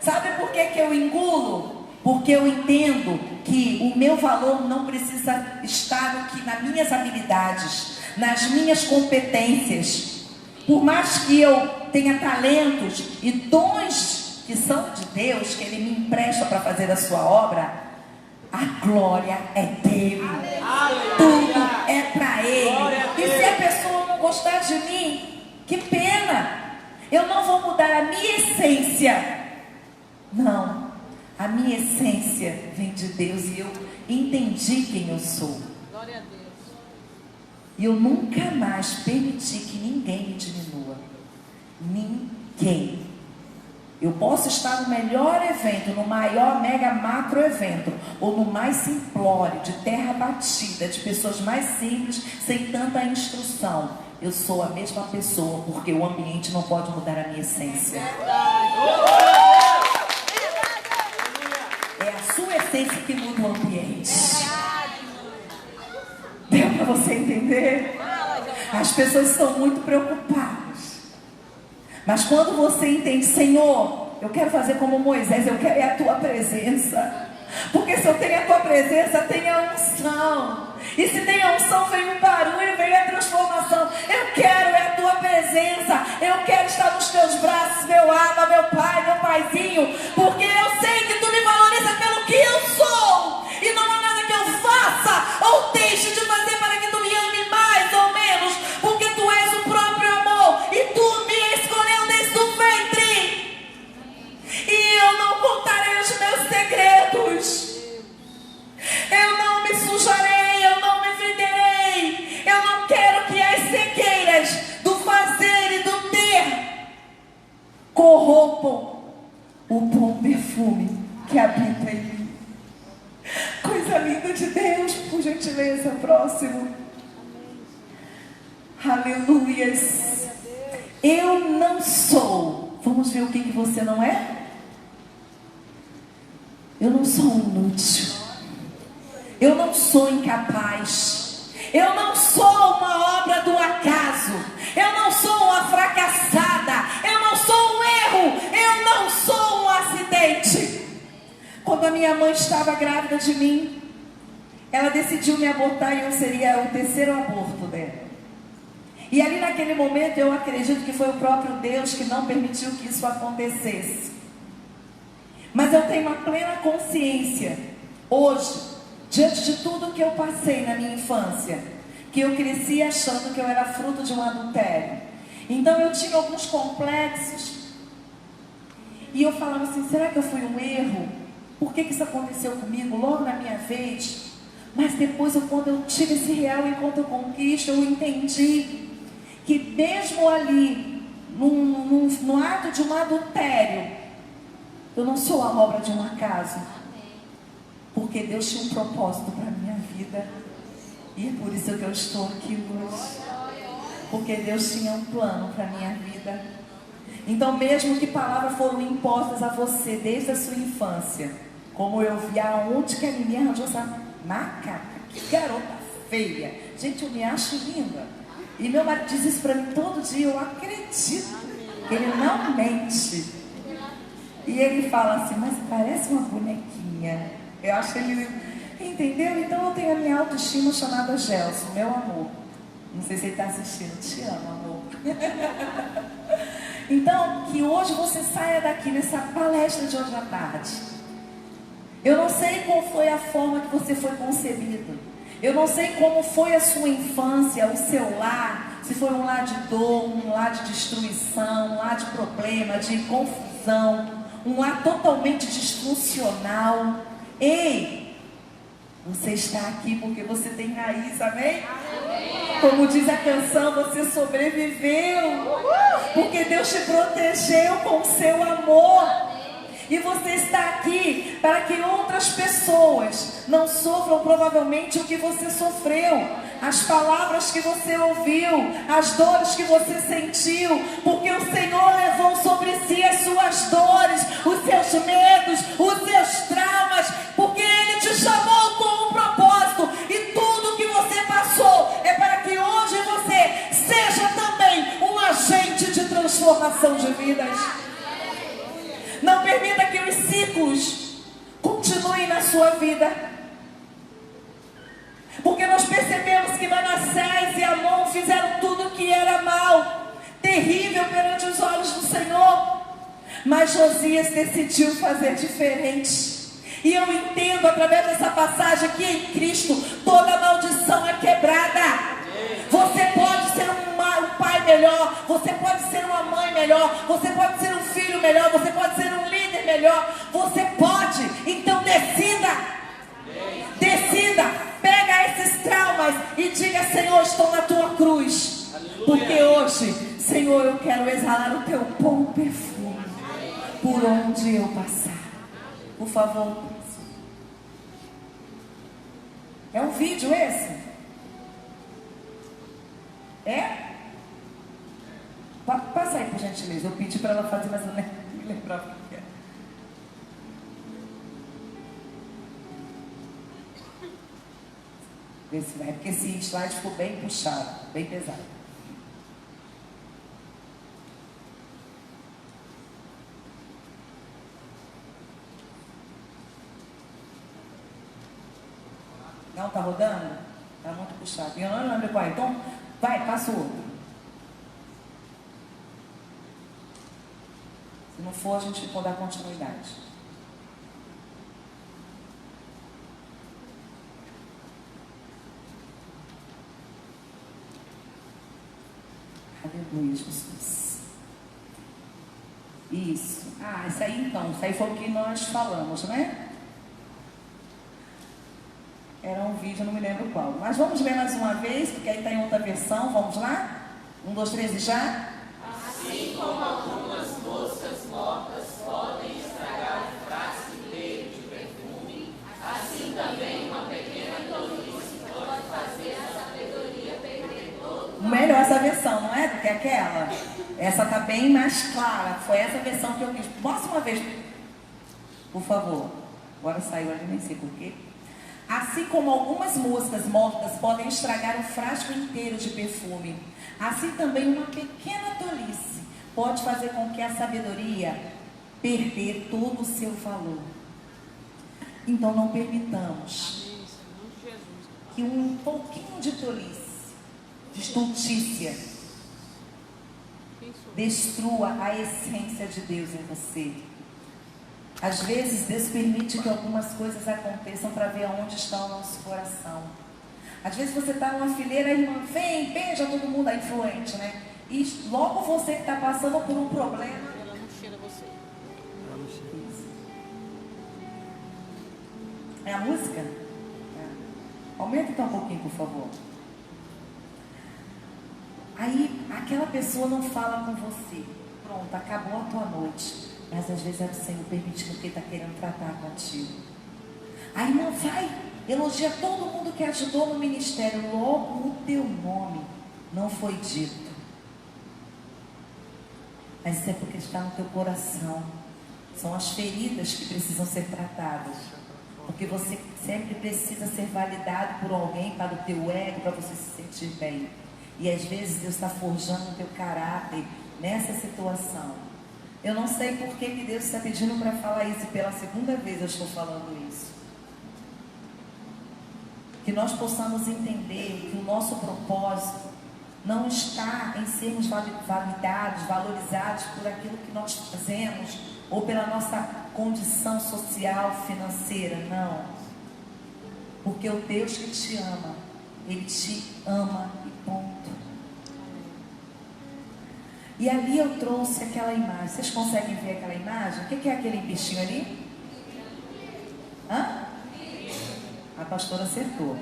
Sabe por que eu engulo? Porque eu entendo que o meu valor não precisa estar nas minhas habilidades, nas minhas competências. Por mais que eu tenha talentos e dons que são de Deus, que Ele me empresta para fazer a sua obra, a glória é dele. Tudo é para Ele. E se a pessoa não gostar de mim, que pena. Eu não vou mudar a minha essência. Não. A minha essência vem de Deus e eu entendi quem eu sou. Glória a Deus. E eu nunca mais permiti que ninguém me diminua. Ninguém. Eu posso estar no melhor evento, no maior mega macro evento, ou no mais simplório, de terra batida, de pessoas mais simples, sem tanta instrução. Eu sou a mesma pessoa, porque o ambiente não pode mudar a minha essência. É a sua essência que muda o ambiente. Deu para você entender? As pessoas estão muito preocupadas. Mas quando você entende, Senhor, eu quero fazer como Moisés, eu quero a tua presença. Porque se eu tenho a tua presença, tem a unção. E se tem a unção, vem um barulho, vem a transformação. Eu quero a tua presença. Eu quero estar nos teus braços, meu Abba, meu Pai, meu Paizinho. Porque eu sei que tu me valoriza pelo que eu sou. E não há nada que eu faça ou deixe de fazer para que tu me ame mais ou menos. Porque tu és o próprio amor. E tu me escolheu desde o ventre. E eu não contarei os meus segredos. Eu não me sujarei, eu não me venderei. Eu não quero que as cegueiras do fazer e do ter corrompam o bom perfume que habita em mim. Coisa linda de Deus, por gentileza, próximo. Aleluias. Eu não sou. Vamos ver o que você não é? Eu não sou um inútil. Eu não sou incapaz. Eu não sou uma obra do acaso. Eu não sou uma fracassada. Eu não sou um erro. Eu não sou um acidente. Quando a minha mãe estava grávida de mim, ela decidiu me abortar e eu seria o terceiro aborto dela. E ali naquele momento eu acredito que foi o próprio Deus que não permitiu que isso acontecesse. Mas eu tenho uma plena consciência, hoje, diante de tudo que eu passei na minha infância, que eu cresci achando que eu era fruto de um adultério. Então eu tinha alguns complexos. E eu falava assim, será que eu fui um erro? Por que isso aconteceu comigo logo na minha vez? Mas depois, quando eu tive esse real encontro com Cristo, eu entendi que mesmo ali, no ato de um adultério, eu não sou a obra de um acaso. Porque Deus tinha um propósito para a minha vida. E é por isso que eu estou aqui hoje. Porque Deus tinha um plano para a minha vida. Então, mesmo que palavras foram impostas a você desde a sua infância, como eu vi aonde que a menina arranjou essa macaca, que garota feia. Gente, eu me acho linda. E meu marido diz isso para mim todo dia, eu acredito. Ele não mente. E ele fala assim, mas parece uma bonequinha. Eu acho que ele... Entendeu? Então eu tenho a minha autoestima chamada Gelson, meu amor. Não sei se ele está assistindo. Te amo, amor. Então, que hoje você saia daqui nessa palestra de hoje à tarde. Eu não sei qual foi a forma que você foi concebido. Eu não sei como foi a sua infância, o seu lar. Se foi um lar de dor, um lar de destruição, um lar de problema, de confusão. Um lar totalmente disfuncional. Ei, você está aqui porque você tem raiz, amém? Como diz a canção, você sobreviveu. Porque Deus te protegeu com o seu amor. E você está aqui para que outras pessoas não sofram provavelmente o que você sofreu, as palavras que você ouviu, as dores que você sentiu, porque o Senhor levou sobre si as suas dores, os seus medos, os seus traumas, porque Ele te chamou com um propósito, e tudo que você passou é para que hoje você seja também um agente de transformação de vidas. Não permita que os ciclos continuem na sua vida, porque nós percebemos que Manassés e Amon fizeram tudo o que era mal, terrível perante os olhos do Senhor, mas Josias decidiu fazer diferente. E eu entendo através dessa passagem que em Cristo toda maldição é quebrada. Você pode ser um pai melhor, você pode ser uma mãe melhor, você pode ser um filho melhor, você pode ser um líder melhor, você pode. Então decida, pega esses traumas e diga: Senhor, estou na tua cruz, porque hoje, Senhor, eu quero exalar o teu bom perfume por onde eu passar. Por favor. É um vídeo esse? É? Passa aí, por gentileza. Eu pedi para ela fazer, mas eu nem me lembrava o que é. Vê se vai, porque esse slide ficou bem puxado, bem pesado. Não tá rodando? Tá muito puxado. Eu não lembro qual é. Então, vai, passa o outro. Se não for, a gente pode dar continuidade. Aleluia, Jesus. Isso. Ah, isso aí então. Isso aí foi o que nós falamos, né? Era um vídeo, eu não me lembro qual. Mas vamos ver mais uma vez, porque aí está em outra versão. Vamos lá? 1, 2, 3 e já? Assim como algumas moscas mortas podem estragar o frasco inteiro de perfume, assim também uma pequena tolice pode fazer a sabedoria perder todo. Melhor essa versão, não é? Do que aquela? Essa está bem mais clara. Foi essa versão que eu quis. Mostra uma vez, por favor. Agora saiu ali, nem sei porquê. Assim como algumas moscas mortas podem estragar um frasco inteiro de perfume, assim também uma pequena tolice pode fazer com que a sabedoria perder todo o seu valor. Então não permitamos que um pouquinho de tolice, de estultícia, destrua a essência de Deus em você. Às vezes, Deus permite que algumas coisas aconteçam para ver aonde está o nosso coração. Às vezes você está numa fileira, a irmã vem, beija todo mundo, é influente, né? E logo você que está passando por um problema, Ela não cheira você. é a música? É. Aumenta então um pouquinho, por favor. Aí, aquela pessoa não fala com você. Pronto, acabou a tua noite. Mas às vezes é o Senhor permitindo que Ele está querendo tratar contigo. Aí não vai, elogia todo mundo que ajudou no ministério. Logo o teu nome não foi dito. Mas isso é porque está no teu coração. São as feridas que precisam ser tratadas. Porque você sempre precisa ser validado por alguém para o teu ego, para você se sentir bem. E às vezes Deus está forjando o teu caráter nessa situação. Eu não sei por que Deus está pedindo para falar isso, e pela segunda vez eu estou falando isso. Que nós possamos entender que o nosso propósito não está em sermos validados, valorizados por aquilo que nós fazemos, ou pela nossa condição social, financeira, não. Porque o Deus que te ama, Ele te ama e ponto. E ali eu trouxe aquela imagem. Vocês conseguem ver aquela imagem? O que é aquele bichinho ali? Hã? A pastora acertou.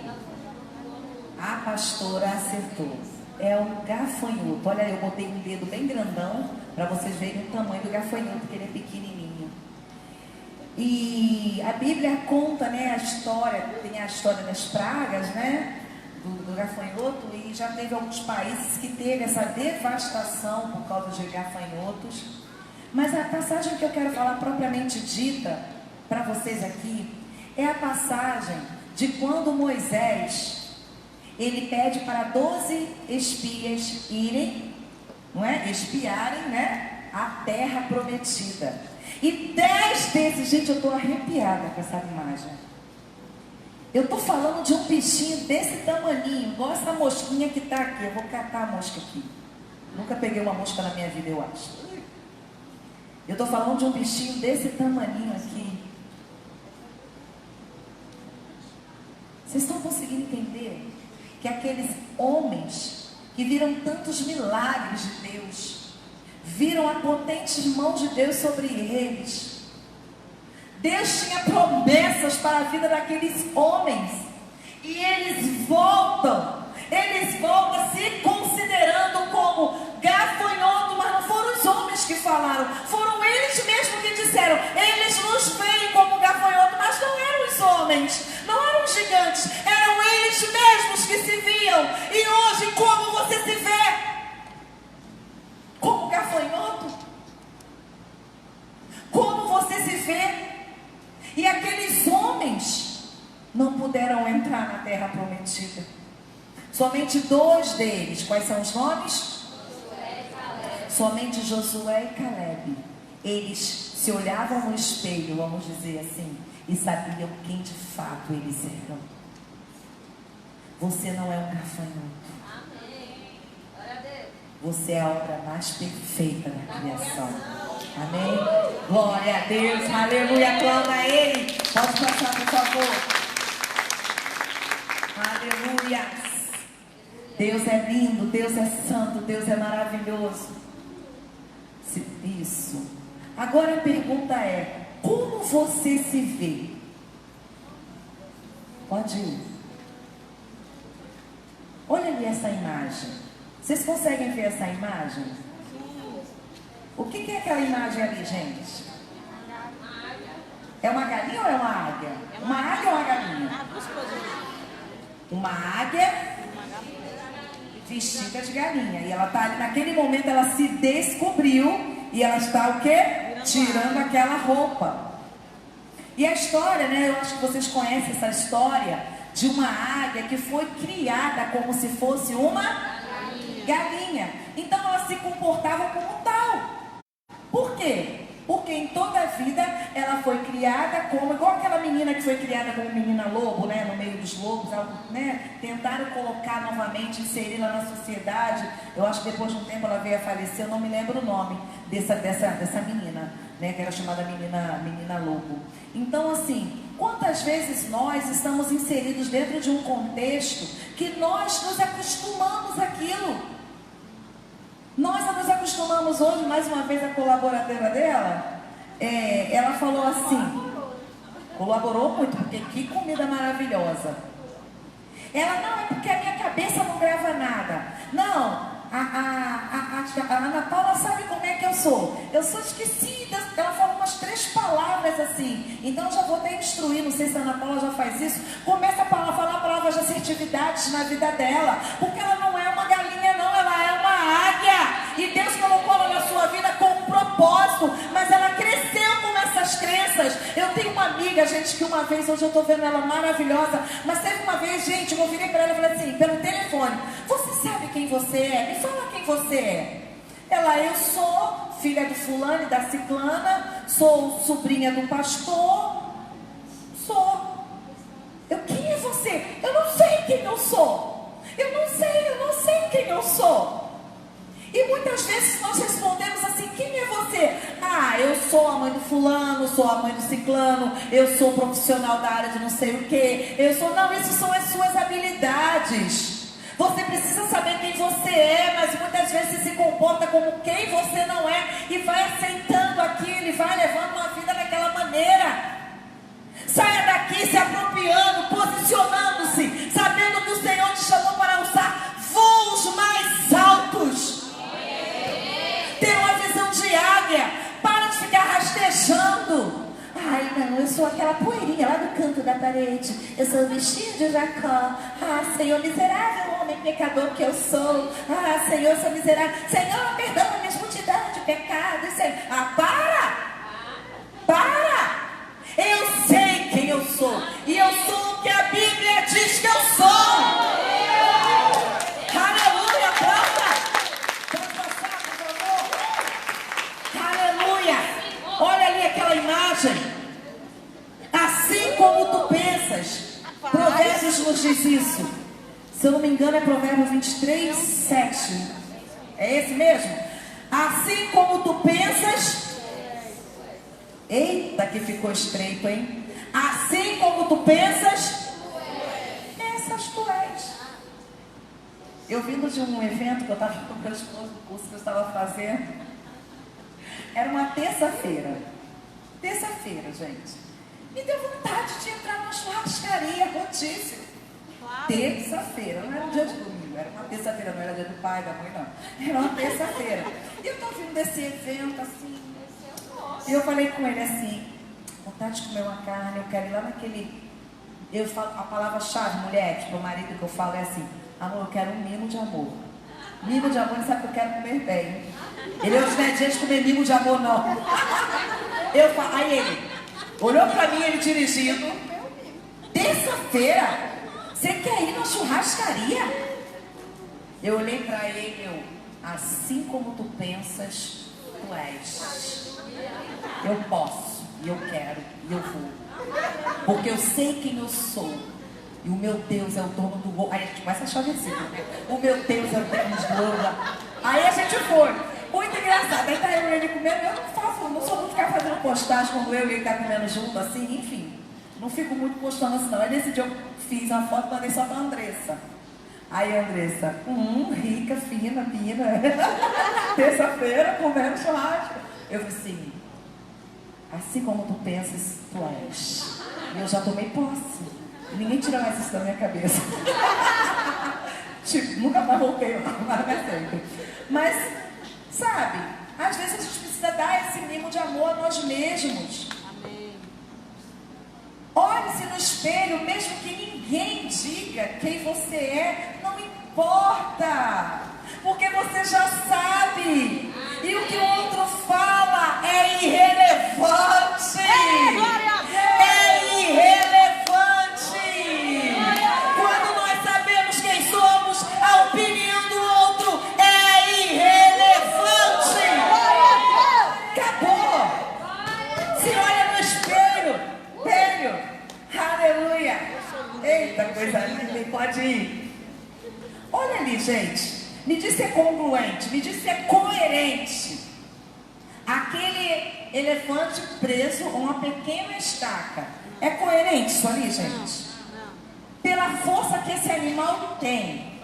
A pastora acertou. É um gafanhoto. Olha aí, eu botei um dedo bem grandão para vocês verem o tamanho do gafanhoto, que ele é pequenininho. E a Bíblia conta, né, a história, tem a história das pragas, né, do gafanhoto, e já teve alguns países que teve essa devastação por causa de gafanhotos. Mas a passagem que eu quero falar propriamente dita para vocês aqui é a passagem de quando Moisés, ele pede para 12 espias irem, não é, espiarem, né, a terra prometida. E 10 desses, gente, eu estou arrepiada com essa imagem. Eu estou falando de um bichinho desse tamaninho, igual essa mosquinha que está aqui. Eu vou catar a mosca aqui. Nunca peguei uma mosca na minha vida, eu acho. Eu estou falando de um bichinho desse tamaninho aqui. Vocês estão conseguindo entender que aqueles homens que viram tantos milagres de Deus, viram a potente mão de Deus sobre eles. Deus tinha promessas para a vida daqueles homens. E eles voltam se considerando como gafanhoto, mas não foram os homens que falaram, foram eles mesmos que disseram. Eles nos veem como gafanhoto, mas não eram os homens, não eram os gigantes, eram eles mesmos que se viam. E hoje, como você se vê? Como gafanhoto? Como você se vê? E aqueles homens não puderam entrar na terra prometida. Somente 2 deles. Quais são os nomes? Somente Josué e Caleb. Eles se olhavam no espelho, vamos dizer assim, e sabiam quem de fato eles eram. Você não é um gafanhoto. Você é a obra mais perfeita da criação. Amém? Glória a Deus. Aleluia. Aplauda a Ele. Pode passar, por favor. Aleluia. Deus é lindo. Deus é santo. Deus é maravilhoso. Isso. Agora a pergunta é: como você se vê? Pode ir. Olha ali essa imagem. Vocês conseguem ver essa imagem? O que é aquela imagem ali, gente? É uma galinha ou é uma águia? Uma águia ou uma galinha? Uma águia vestida de galinha. E ela está ali, naquele momento ela se descobriu e ela está o quê? Tirando aquela roupa. E a história, né? Eu acho que vocês conhecem essa história de uma águia que foi criada como se fosse uma galinha. Então ela se comportava como tal. Por quê? Porque em toda a vida ela foi criada como, igual aquela menina que foi criada como menina lobo, né? No meio dos lobos, né? Tentaram colocar novamente, inseri-la na sociedade. Eu acho que depois de um tempo ela veio a falecer. Eu não me lembro o nome dessa menina, né? Que era chamada menina lobo. Então, assim, quantas vezes nós estamos inseridos dentro de um contexto que nós nos acostumamos àquilo? Nós nos acostumamos hoje, mais uma vez, a colaboradora dela, ela falou assim, colaborou muito, porque que comida maravilhosa. Ela, não, é porque a minha cabeça não grava nada. Não, a Ana Paula sabe como é que eu sou. Eu sou esquecida. Ela falou umas 3 palavras assim. Então eu já vou até instruir, não sei se a Ana Paula já faz isso. Começa a falar palavras de assertividade na vida dela. Porque ela não é uma galinha não, ela é uma águia. E Deus colocou ela na sua vida com um propósito. Mas ela cresceu com essas crenças. Eu tenho uma amiga, gente, que uma vez, hoje eu estou vendo ela maravilhosa. Mas teve uma vez, gente, eu virei para ela e falei assim, pelo telefone: você sabe quem você é? Me fala quem você é. Ela, eu sou filha do fulano e da ciclana, sou sobrinha do pastor, sou. Quem é você? Eu não sei quem eu sou. Eu não sei quem eu sou. E muitas vezes nós respondemos assim: quem é você? Ah, eu sou a mãe do fulano, sou a mãe do ciclano, eu sou profissional da área de não sei o que, eu sou... Não, isso são as suas habilidades. Você precisa saber quem você é, mas muitas vezes você se comporta como quem você não é e vai aceitando aquilo e vai levando uma vida daquela maneira. Saia daqui se apropriando, posicionando-se, sabendo que o Senhor te chamou para usar voos mais altos. Ter uma visão de águia. Para de ficar rastejando. Ai, não, eu sou aquela poeirinha lá do canto da parede. Eu sou o bichinho de Jacó. Ah, Senhor, miserável homem pecador que eu sou. Ah, Senhor, sou miserável. Senhor, perdoa minhas multidões de pecados. Senhor. Ah, para! Eu sei quem eu sou. E eu sou o que a Bíblia diz que eu sou. Aleluia, planta. Pode passar, por favor. Aleluia. Olha ali aquela imagem. Assim como tu pensas. Provérbios nos diz isso. Se eu não me engano é Provérbios 23, 7. É esse mesmo? Assim como tu pensas. Eita, que ficou estreito, hein? Assim como tu pensas, tu és. Eu vindo de um evento que eu estava com o meu esposo, do curso que eu estava fazendo. Era uma terça-feira. Terça-feira, gente. Me deu vontade de entrar numa churrascaria, rodízio. Terça-feira, não era um dia de domingo, era uma terça-feira, não era dia do pai, da mãe, não. Era uma terça-feira. E eu estou vindo desse evento assim. E eu falei com ele assim, vontade de comer uma carne, eu quero ir lá naquele... Eu falo a palavra-chave, mulher, tipo o marido que eu falo é assim, amor, eu quero um mimo de amor. Mimo de amor, ele sabe que eu quero comer bem. Ele hoje não é dia de comer mimo de amor, não. Aí ele olhou pra mim, ele dirigindo. Terça-feira, você quer ir na churrascaria? Eu olhei pra ele, assim como tu pensas, tu és. Eu posso, e eu quero, e eu vou. Porque eu sei quem eu sou. E o meu Deus é o dono do ouro. Aí a gente começa a achar versículo, né? O meu Deus é o dono do ouro. Aí a gente foi. Muito engraçado. Aí tá eu e ele comendo. Eu não sou muito ficar fazendo postagem quando eu e ele tá comendo junto, assim, enfim. Não fico muito postando assim, não. Aí nesse dia eu fiz uma foto e mandei só pra Andressa. Aí a Andressa, rica, fina, pina. Terça-feira, comendo churrasco. Eu falei assim como tu pensas, tu és. E eu já tomei posse. Ninguém tira mais isso da minha cabeça. Tipo, nunca mais voltei lá, mas é sempre. Mas, sabe, às vezes a gente precisa dar esse mimo de amor a nós mesmos. Olhe-se no espelho, mesmo que ninguém diga quem você é, não importa, porque você já sabe, e o que o outro fala é irrelevante. É irrelevante. Quando nós sabemos quem somos, a opinião do outro é irrelevante. Acabou. Se olha no espelho. Aleluia. Eita, coisa linda, pode ir. Olha ali, gente. Me diz se é congruente, me diz se é coerente. Aquele elefante preso a uma pequena estaca. É coerente isso ali, gente? Pela força que esse animal tem.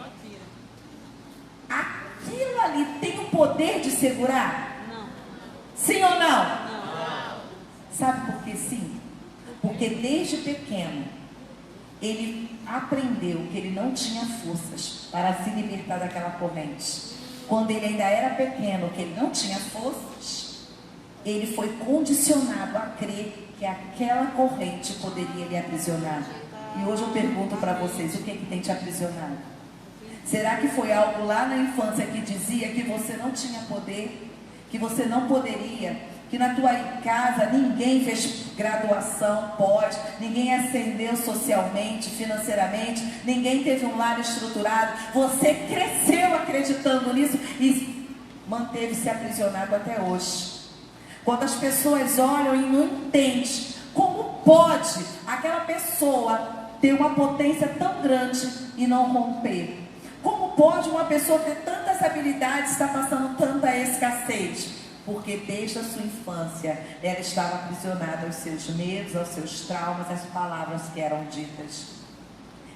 Aquilo ali tem o poder de segurar? Não. Sim ou não? Não. Sabe por que sim? Porque desde pequeno, ele aprendeu que ele não tinha forças para se libertar daquela corrente. Quando ele ainda era pequeno, que ele não tinha forças, ele foi condicionado a crer que aquela corrente poderia lhe aprisionar. E hoje eu pergunto para vocês, o que tem te aprisionado? Será que foi algo lá na infância que dizia que você não tinha poder, que você não poderia, que na tua casa ninguém fez graduação, pós, ninguém ascendeu socialmente, financeiramente, ninguém teve um lar estruturado, você cresceu acreditando nisso e manteve-se aprisionado até hoje. Quando as pessoas olham e não entendem como pode aquela pessoa ter uma potência tão grande e não romper. Como pode uma pessoa ter tantas habilidades e estar passando tanta escassez? Porque desde a sua infância ela estava aprisionada aos seus medos, aos seus traumas, às palavras que eram ditas.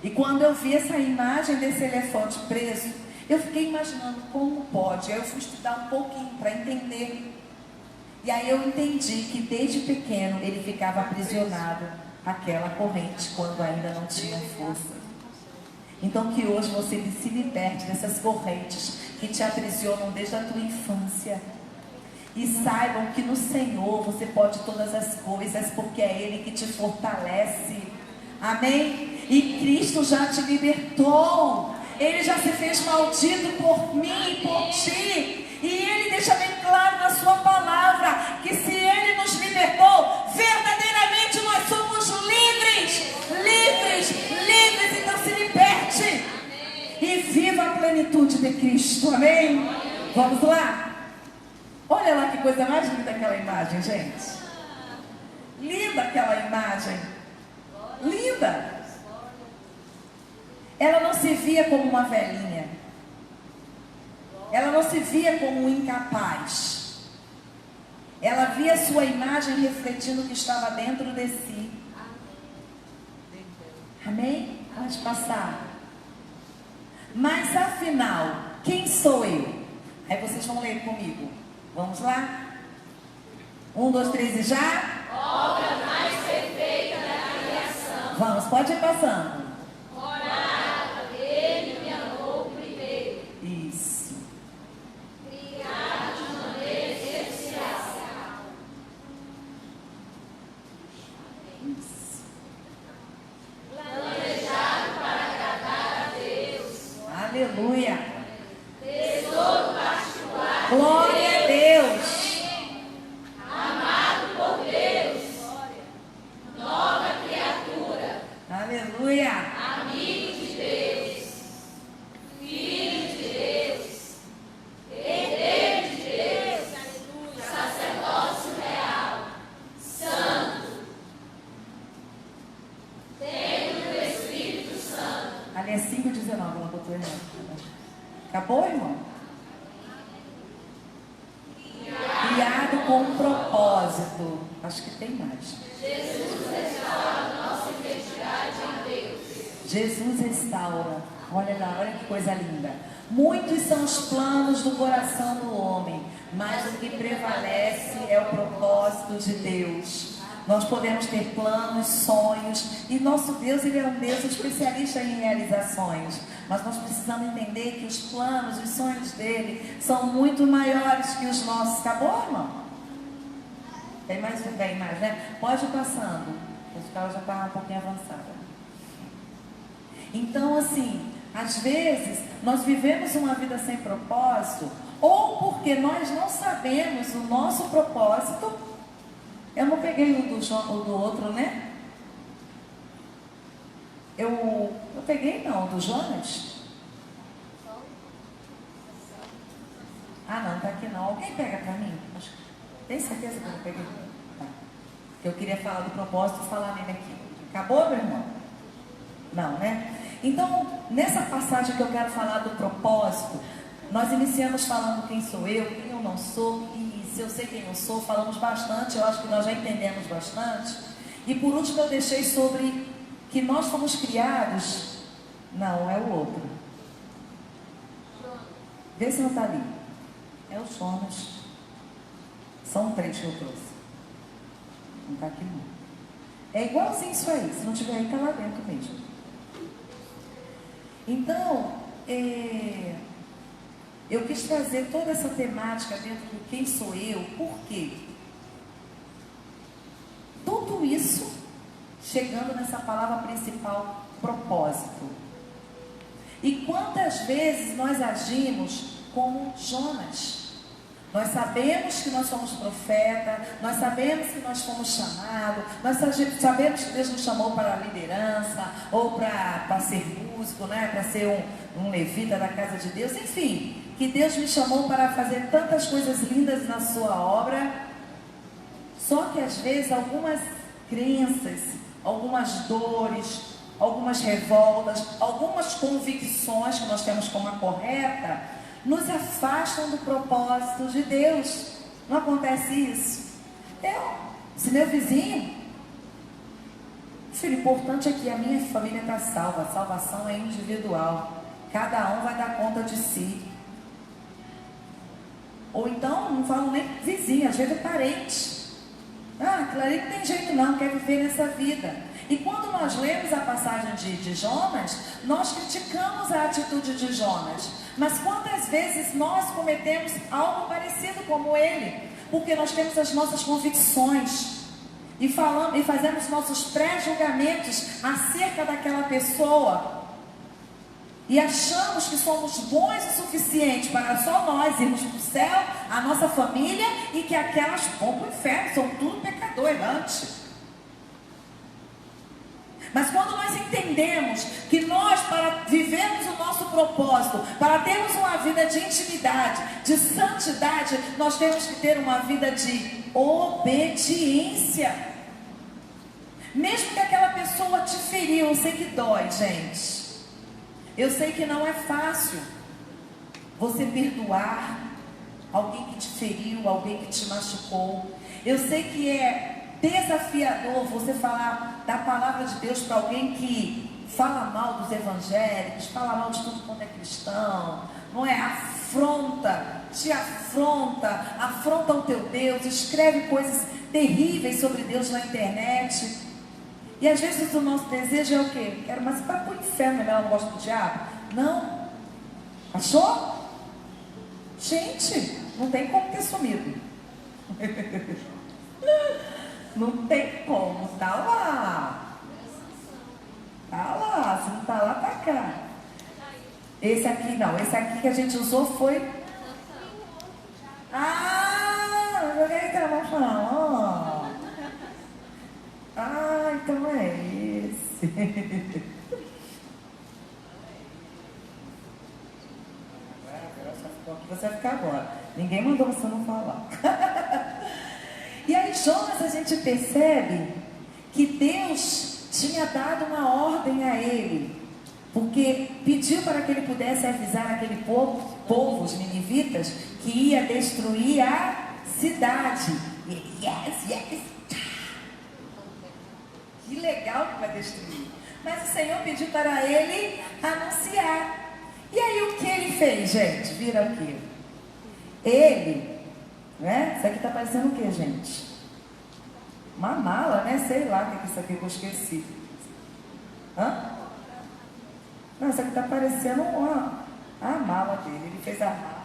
E quando eu vi essa imagem desse elefante preso, eu fiquei imaginando como pode. Aí eu fui estudar um pouquinho para entender. E aí eu entendi que desde pequeno ele ficava aprisionado àquela corrente quando ainda não tinha força. Então que hoje você se liberte dessas correntes que te aprisionam desde a tua infância. E saibam que no Senhor você pode todas as coisas, porque é Ele que te fortalece. Amém? E Cristo já te libertou. Ele já se fez maldito por mim e por ti. E Ele deixa bem claro na sua palavra que se Ele nos libertou, verdadeiramente nós somos livres. Livres, livres. Então se liberte e viva a plenitude de Cristo. Amém? Vamos lá? Olha lá que coisa mais linda aquela imagem, gente. Linda aquela imagem. Linda. Ela não se via como uma velhinha. Ela não se via como um incapaz. Ela via sua imagem refletindo o que estava dentro de si. Amém? Pode passar. Mas afinal, quem sou eu? Aí vocês vão ler comigo. Vamos lá? 1, 2, 3 e já? Obra mais perfeita da criação. Vamos, pode ir passando. Morada, Ele me amou primeiro. Isso. Criado de maneira especial. Isso. Planejado para agradar a Deus. Aleluia. Tesouro particular. Glória a Deus. Amado por Deus. Nova criatura. Aleluia. Amigo de Deus. Filho de Deus. Herdeiro de Deus. Sacerdócio real. Santo. Templo do Espírito Santo. Ali é 5,19, ela botou errado. Acabou, irmão? Criado com um propósito. Acho que tem mais. Jesus restaura nossa identidade em Deus. Jesus restaura. Olha lá, olha que coisa linda. Muitos são os planos do coração do homem, mas o que prevalece é o propósito de Deus. Nós podemos ter planos, sonhos, e nosso Deus, Ele é um Deus especialista em realizações. Mas nós precisamos entender que os planos, os sonhos dele são muito maiores que os nossos. Acabou, irmão? Tem mais, né? Pode ir passando. Esse carro já está um pouquinho avançado. Então, assim, às vezes, nós vivemos uma vida sem propósito, ou porque nós não sabemos o nosso propósito. Eu não peguei o do outro, né? Eu peguei não, o do Jonas. Ah não, tá aqui não. Alguém pega pra mim? Tem certeza que eu não peguei? Tá. Eu queria falar do propósito e falar nele aqui. Acabou, meu irmão? Não, né? Então, nessa passagem que eu quero falar do propósito, nós iniciamos falando quem sou eu, quem eu não sou, e se eu sei quem eu sou, falamos bastante, eu acho que nós já entendemos bastante. E por último eu deixei sobre que nós fomos criados. Não, é o outro. Vê se não está ali. É o Jonas. São 3 que eu trouxe. Não está aqui não. É igualzinho isso aí. Se não tiver aí, está lá dentro mesmo. Então, eu quis trazer toda essa temática dentro do quem sou eu. Por quê? Tudo isso chegando nessa palavra principal, propósito. E quantas vezes nós agimos como Jonas? Nós sabemos que nós somos profeta, nós sabemos que nós fomos chamados, nós sabemos que Deus nos chamou para a liderança, ou para ser músico, né? Para ser um levita da casa de Deus, enfim, que Deus me chamou para fazer tantas coisas lindas na sua obra. Só que às vezes algumas crenças, algumas dores, algumas revoltas, algumas convicções que nós temos como a correta, nos afastam do propósito de Deus. Não acontece isso? Se meu vizinho, filho, o importante é que a minha família está salva. A salvação é individual. Cada um vai dar conta de si. Ou então, não falo nem vizinho, às vezes é parente. Aquilo ali não tem jeito não, quer viver nessa vida. E quando nós lemos a passagem de Jonas, nós criticamos a atitude de Jonas. Mas quantas vezes nós cometemos algo parecido como ele? porque nós temos as nossas convicções e falamos e fazemos nossos pré-julgamentos acerca daquela pessoa e achamos que somos bons o suficiente para só nós irmos para o céu, a nossa família, e que aquelas vão para o inferno, são tudo pecador errante. Mas quando nós entendemos que nós, para vivermos o nosso propósito, para termos uma vida de intimidade, de santidade, nós temos que ter uma vida de obediência. Mesmo que aquela pessoa te feriu, eu sei que dói, gente. Eu sei que não é fácil você perdoar alguém que te feriu, alguém que te machucou. Eu sei que é desafiador você falar da palavra de Deus para alguém que fala mal dos evangélicos, fala mal de tudo quanto é cristão, não é? Afronta, te afronta o teu Deus, escreve coisas terríveis sobre Deus na internet. E às vezes o nosso desejo é o quê? Quero, mas para o inferno, ela não gosta do diabo? Não. Achou? Gente, não tem como ter sumido. Não tem como, tá lá. Tá lá, se não tá lá, tá cá. Esse aqui não, esse aqui que a gente usou foi... Ah, eu joguei que ela falou. Ah, então é esse. Agora só ficou aqui, você vai ficar agora. Ninguém mandou você não falar. E aí, Jonas, a gente percebe que Deus tinha dado uma ordem a ele, porque pediu para que ele pudesse avisar aquele povo, os ninivitas, que ia destruir a cidade. E ele, yes. Que legal que vai destruir. Mas o Senhor pediu para ele anunciar. E aí o que ele fez, gente? Vira aqui. Ele, né? Isso aqui está parecendo o que, gente? Uma mala, né? Sei lá o que é isso aqui que eu esqueci. Hã? Não, isso aqui está parecendo a mala dele. Ele fez a mala.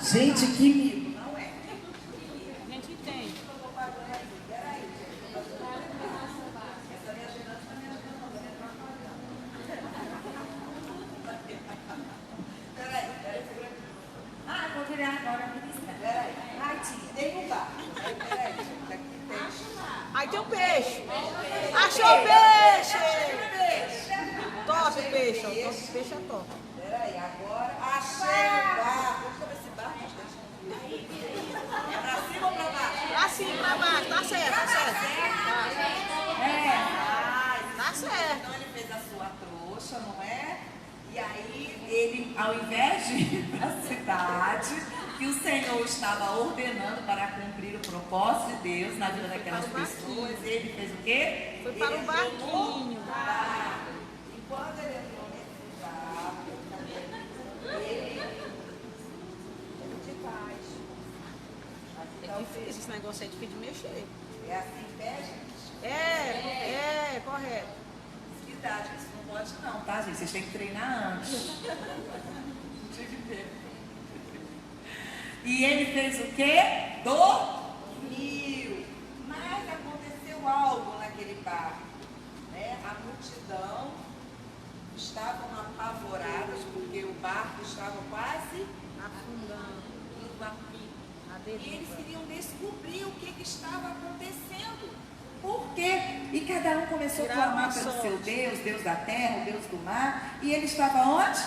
Gente, que mico, não é? A gente entende. Ah, vou virar agora. Peraí. Ai, tia, derrubar. Peraí. Aí tem um peixe. Achou o peixe! Top peixe, ó. Top peixe é top. Peraí, agora achei o barco. Deixa eu ver esse barco. É pra cima ou pra baixo? Pra cima, pra baixo. Tá certo, tá certo. Tá certo. Então ele fez a sua trouxa, não é? E aí ele, ao invés de ir para a cidade, que o Senhor estava ordenando para cumprir o propósito de Deus na vida daquelas pessoas, ele fez o quê? Foi para o barquinho. E quando ele entrou nesse barco, ele de paz. É difícil, esse negócio é difícil de mexer. É assim, pé, gente? É, correto. Idade, isso não pode não, tá, gente? Vocês têm que treinar antes. E ele fez o quê? Dormiu. Mas aconteceu algo naquele barco, né? A multidão estavam apavoradas porque o barco estava quase Afundando. indo a pico. A E eles deriva. queriam descobrir o que estava acontecendo. Por quê? E cada um começou a clamar pelo seu Deus, Deus da terra, Deus do mar. E ele estava onde?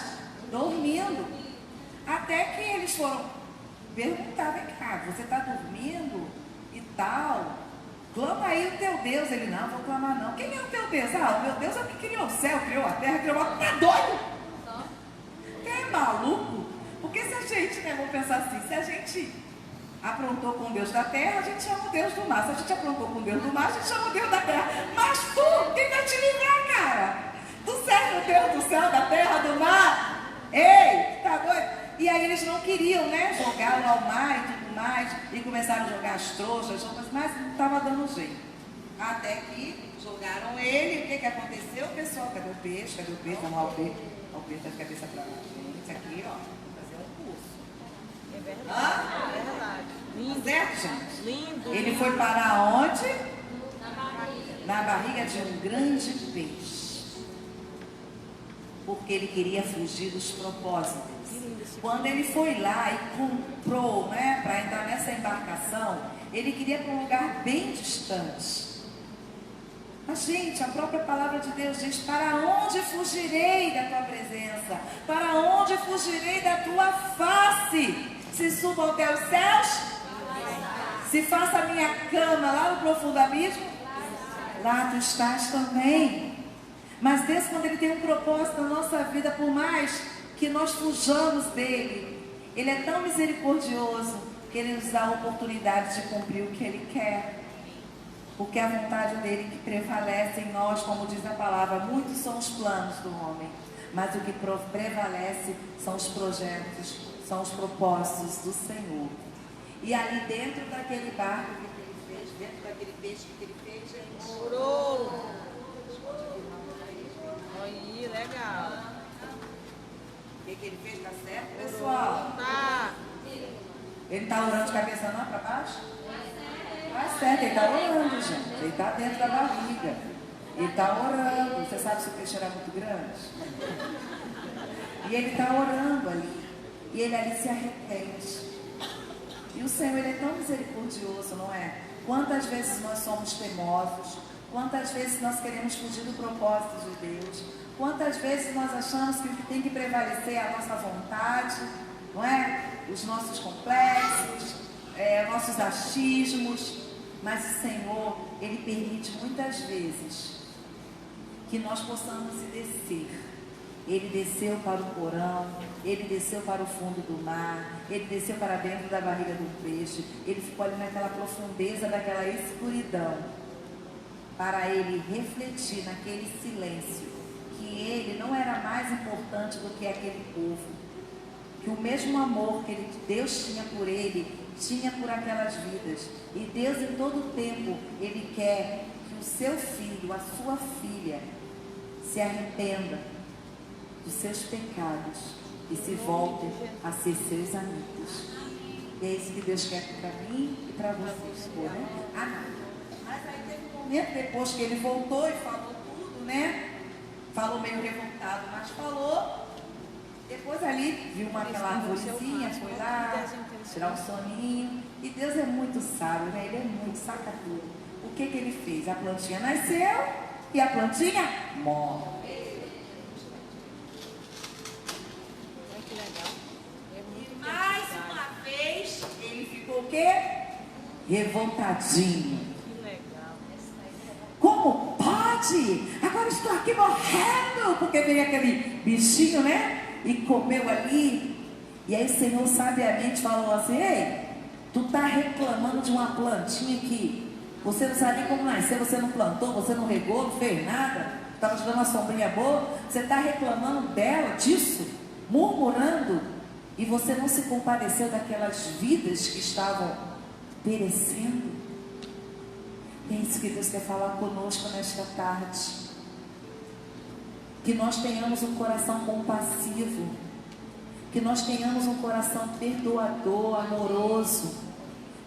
Dormindo. Até que eles foram perguntar, vem cá, você está dormindo e tal? Clama aí o teu Deus. Ele, não, vou clamar não. Quem é o teu Deus? Ah, o meu Deus é o que criou o céu, criou a terra, criou a... Tá doido? Você é maluco? Porque se a gente, né, vamos pensar assim, se a gente aprontou com o Deus da terra, a gente chama o Deus do mar. Se a gente aprontou com o Deus do mar, a gente chama o Deus da terra. Mas tu, quem vai te livrar, cara? Tu serve o Deus do céu, da terra, do mar? Ei, tá doido? E aí eles não queriam, né, jogar ao mar e tudo mais, e começaram a jogar as trouxas, mas não estava dando jeito. Até que jogaram ele, o que aconteceu, pessoal? Cadê o peixe? Cadê o peixe? Vamos lá, o peixe. Olha o peixe da cabeça pra lá. Gente, aqui, ó, vou fazer um curso. É verdade. É verdade. Lindo. Certo, gente? Lindo. Ele foi parar onde? Na barriga. Na barriga de um grande peixe. Porque ele queria fugir dos propósitos. Quando ele foi lá e comprou, né, para entrar nessa embarcação, ele queria ir para um lugar bem distante. Mas, gente, a própria palavra de Deus diz: para onde fugirei da tua presença? Para onde fugirei da tua face? Se subo até os céus? Se faço a minha cama lá no profundo abismo? Lá tu estás também. Mas Deus, quando Ele tem um propósito na nossa vida, por mais que nós fujamos dele, Ele é tão misericordioso que Ele nos dá a oportunidade de cumprir o que Ele quer. Porque é a vontade dele que prevalece em nós, como diz a palavra. Muitos são os planos do homem, mas o que prevalece são os projetos, são os propósitos do Senhor. E ali dentro daquele barco, o que ele fez? Dentro daquele peixe, o que ele fez, gente? Orou. Aí, legal. O que ele fez? Tá certo, pessoal? Tá. Ele está orando de cabeça não para baixo? Tá certo, ele está orando, gente. Ele está dentro da barriga. Ele está orando. Você sabe se o peixe era muito grande? E ele está orando ali. E ele ali se arrepende. E o Senhor, Ele é tão misericordioso, não é? Quantas vezes nós somos teimosos? Quantas vezes nós queremos fugir do propósito de Deus? Quantas vezes nós achamos que o que tem que prevalecer é a nossa vontade, não é? Os nossos complexos, nossos achismos. Mas o Senhor, Ele permite muitas vezes que nós possamos descer. Ele desceu para o porão, Ele desceu para o fundo do mar, Ele desceu para dentro da barriga do peixe, Ele ficou ali naquela profundeza daquela escuridão, para Ele refletir naquele silêncio, que Ele não era mais importante do que aquele povo, que o mesmo amor que Deus tinha por Ele, tinha por aquelas vidas. E Deus, em todo tempo, Ele quer que o seu filho, a sua filha, se arrependa dos seus pecados e se voltem a ser seus amigos. E é isso que Deus quer para mim e para vocês, né? Mas aí teve um momento depois que ele voltou e falou tudo, né? Falou meio revoltado, mas falou. Depois ali viu aquela arvorezinha, foi lá tirar um soninho. E Deus é muito sábio, né? Ele é muito sacadudo. O que ele fez? A plantinha nasceu e a plantinha morre. Mais uma vez, ele ficou o quê? Revoltadinho. Que legal. Como pode? Agora estou aqui morrendo. Porque veio aquele bichinho, né? E comeu ali. E aí o Senhor sabiamente falou assim: ei, tu está reclamando de uma plantinha que você não sabe nem como nascer, você não plantou, você não regou, não fez nada, estava te dando uma sombrinha boa, você está reclamando dela, disso, murmurando. E você não se compadeceu daquelas vidas que estavam perecendo. E é isso que Deus quer falar conosco nesta tarde. Que nós tenhamos um coração compassivo. Que nós tenhamos um coração perdoador, amoroso.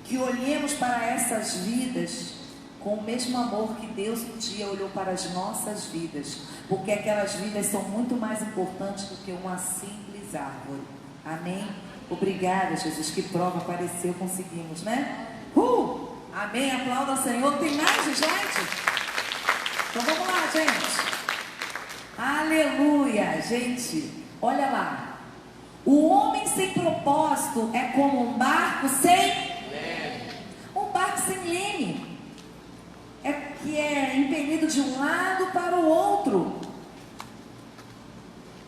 Que olhemos para essas vidas com o mesmo amor que Deus um dia olhou para as nossas vidas. Porque aquelas vidas são muito mais importantes do que uma simples árvore. Amém? Obrigada, Jesus. Que prova apareceu, conseguimos, né? Amém? Aplauda ao Senhor. Tem mais, gente? Então vamos lá, gente. Aleluia, gente. Olha lá. O homem sem propósito é como um barco sem leme. Um barco sem leme. Que é impelido de um lado para o outro.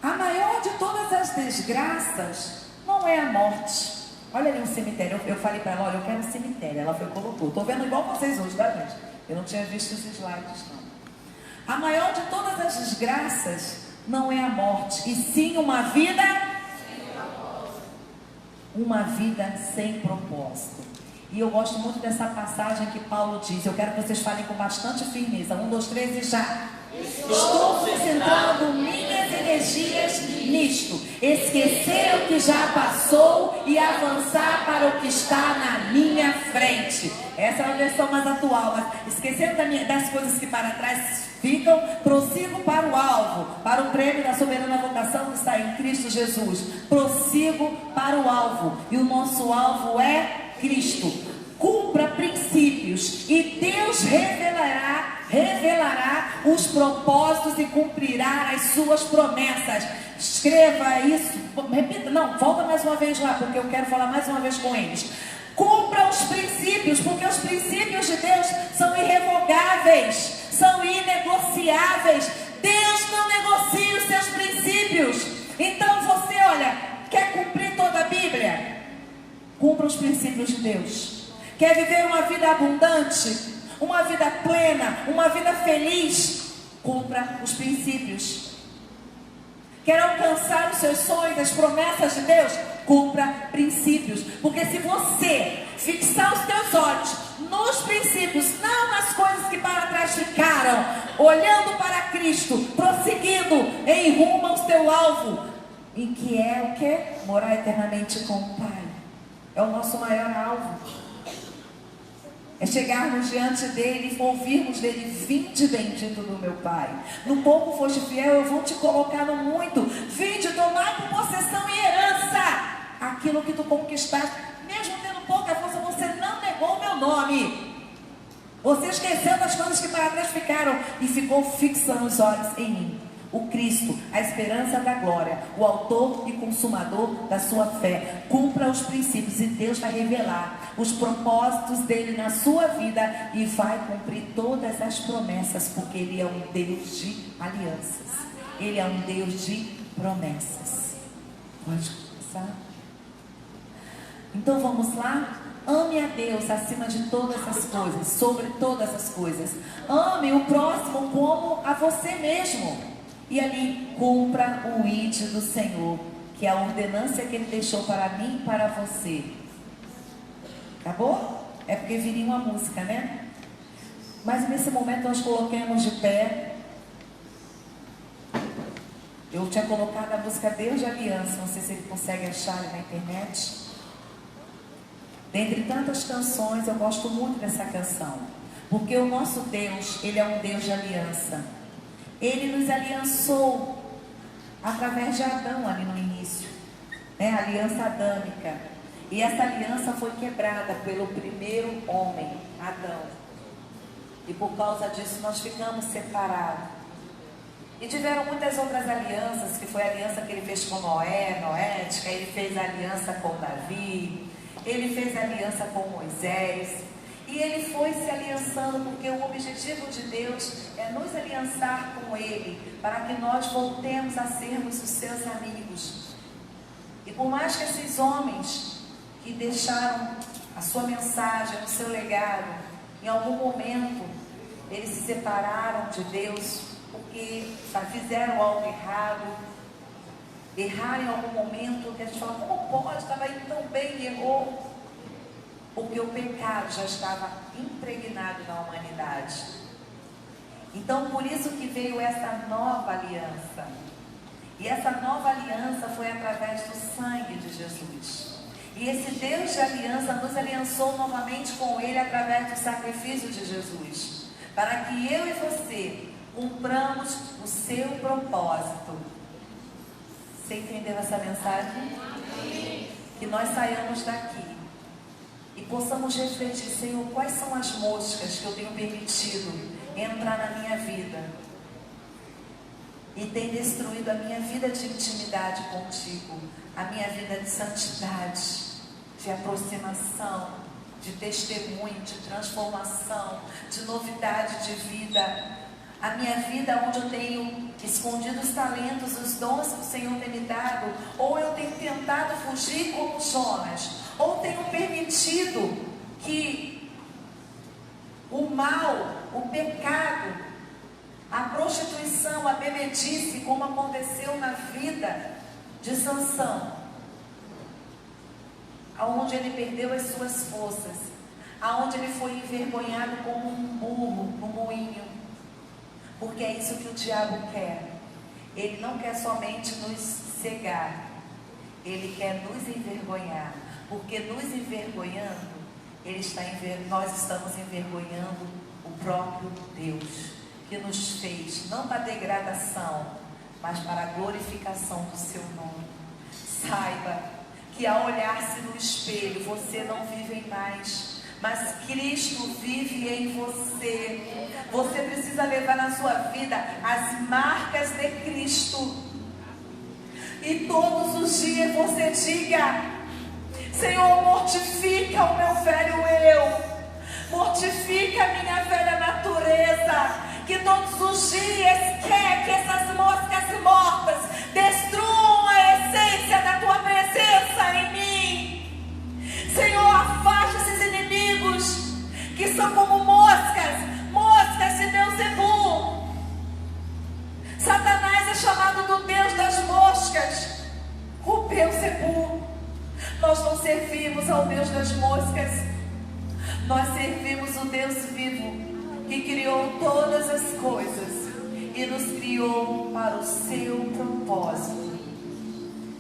A maior de todas as desgraças não é a morte. Olha ali um cemitério. Eu falei para ela, olha, eu quero um cemitério. Ela foi e colocou. Estou vendo igual vocês hoje, tá, gente? Eu não tinha visto os slides, não. A maior de todas as desgraças não é a morte, e sim uma vida sem propósito. E eu gosto muito dessa passagem que Paulo diz. Eu quero que vocês falem com bastante firmeza. 1, 2, 3 e já. Estou concentrando minhas energias nisto, esquecer o que já passou e avançar para o que está na minha frente. Essa é a versão mais atual, mas esquecendo das coisas que para trás ficam, prossigo para o alvo, para o prêmio da soberana vocação que está em Cristo Jesus. Prossigo para o alvo, e o nosso alvo é Cristo. Cumpra princípios e Deus revelará os propósitos e cumprirá as suas promessas. Escreva isso, repita, não, volta mais uma vez lá, porque eu quero falar mais uma vez com eles. Cumpra os princípios, porque os princípios de Deus são irrevogáveis, são inegociáveis. Deus não negocia os seus princípios. Então você, olha, quer cumprir toda a Bíblia? Cumpra os princípios de Deus. Quer viver uma vida abundante, uma vida plena, uma vida feliz? Cumpra os princípios. Quer alcançar os seus sonhos, as promessas de Deus? Cumpra princípios. Porque se você fixar os teus olhos nos princípios, não nas coisas que para trás ficaram, olhando para Cristo, prosseguindo em rumo ao teu alvo, em que é o que? Morar eternamente com o Pai. É o nosso maior alvo. É chegarmos diante dele e ouvirmos dele: vinde bendito do meu Pai. No pouco foste fiel, eu vou te colocar no muito. Vinde tomar por possessão e herança aquilo que tu conquistaste. Mesmo tendo pouca força, você não negou o meu nome. Você esqueceu das coisas que para trás ficaram e ficou fixando os olhos em mim. O Cristo, a esperança da glória, o autor e consumador da sua fé. Cumpra os princípios e Deus vai revelar os propósitos dele na sua vida e vai cumprir todas as promessas, porque ele é um Deus de alianças. Ele é um Deus de promessas. Pode começar? Então vamos lá? Ame a Deus acima de todas as coisas, sobre todas as coisas. Ame o próximo como a você mesmo. E ali, cumpra o ID do Senhor, que é a ordenância que Ele deixou para mim e para você. Acabou? É porque viria uma música, né? Mas nesse momento nós coloquemos de pé. Eu tinha colocado a música Deus de Aliança, não sei se ele consegue achar na internet. Dentre tantas canções, eu gosto muito dessa canção, porque o nosso Deus, Ele é um Deus de aliança. Ele nos aliançou através de Adão ali no início, né? A aliança adâmica. E essa aliança foi quebrada pelo primeiro homem, Adão. E por causa disso nós ficamos separados. E tiveram muitas outras alianças, que foi a aliança que ele fez com Noé, noética. Ele fez a aliança com Davi, ele fez a aliança com Moisés. E ele foi se aliançando, porque o objetivo de Deus é nos aliançar com Ele, para que nós voltemos a sermos os seus amigos. E por mais que esses homens que deixaram a sua mensagem, o seu legado, em algum momento eles se separaram de Deus, porque fizeram algo errado, erraram em algum momento, que a gente fala: como pode? Estava indo tão bem e errou. Porque o pecado já estava impregnado na humanidade. Então, por isso que veio essa nova aliança. E essa nova aliança foi através do sangue de Jesus. E esse Deus de aliança nos aliançou novamente com Ele através do sacrifício de Jesus, para que eu e você cumpramos o seu propósito. Você entendeu essa mensagem? Que nós saiamos daqui e possamos refletir: Senhor, quais são as moscas que eu tenho permitido entrar na minha vida e tem destruído a minha vida de intimidade contigo, a minha vida de santidade, de aproximação, de testemunho, de transformação, de novidade de vida. a minha vida onde eu tenho escondido os talentos, os dons que o Senhor tem me dado, ou eu tenho tentado fugir como Jonas, ou tenho permitido que o mal, o pecado, a prostituição, a bebedice, como aconteceu na vida de Sansão, aonde ele perdeu as suas forças, aonde ele foi envergonhado como um burro no moinho, porque é isso que o diabo quer. Ele não quer somente nos cegar, ele quer nos envergonhar, porque nos envergonhando, nós estamos envergonhando o próprio Deus, que nos fez, não para degradação, mas para a glorificação do seu nome. Saiba que ao olhar-se no espelho, você não vive mais, mas Cristo vive em você. Você precisa levar na sua vida as marcas de Cristo, e todos os dias você diga: Senhor, mortifica o meu velho eu, mortifica a minha velha natureza, que todos os dias quer que essas moscas mortas destruam a essência da tua presença em mim. Senhor, afaste esses inimigos que são como moscas de Beuzebu. Satanás é chamado do Deus das moscas, o Beuzebu. Nós não servimos ao Deus das moscas, nós servimos o Deus vivo, que criou todas as coisas e nos criou para o seu propósito.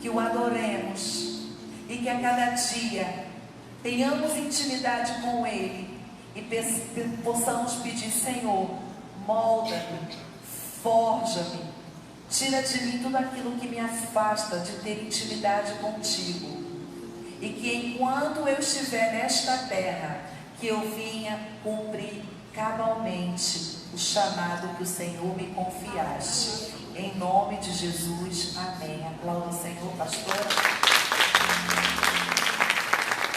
Que o adoremos e que a cada dia tenhamos intimidade com Ele e possamos pedir: Senhor, molda-me, forja-me, tira de mim tudo aquilo que me afasta de ter intimidade contigo, e que enquanto eu estiver nesta terra, que eu venha cumprir cabalmente o chamado que o Senhor me confiaste. Em nome de Jesus, amém. Aplauda o Senhor, pastora.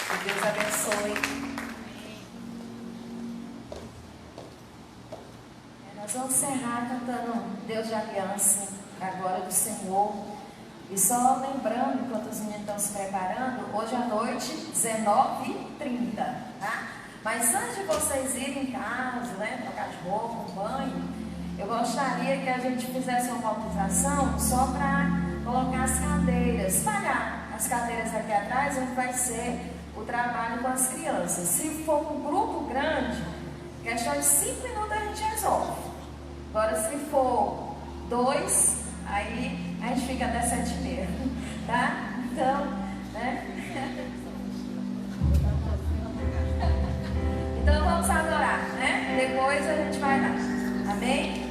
Que Deus abençoe. Nós vamos encerrar cantando Deus de Aliança, para a glória do Senhor. E só lembrando, enquanto os meninos estão se preparando, hoje à noite, 19h30, tá? Mas antes de vocês irem em casa, né, trocar de roupa, um banho, eu gostaria que a gente fizesse uma mobilização só para colocar as cadeiras, espalhar as cadeiras aqui atrás, onde vai ser o trabalho com as crianças. Se for um grupo grande, questão de 5 minutos a gente resolve. Agora, se for 2, aí a gente fica até 7h30, tá? Então, né? Então vamos adorar, né? Depois a gente vai lá, amém?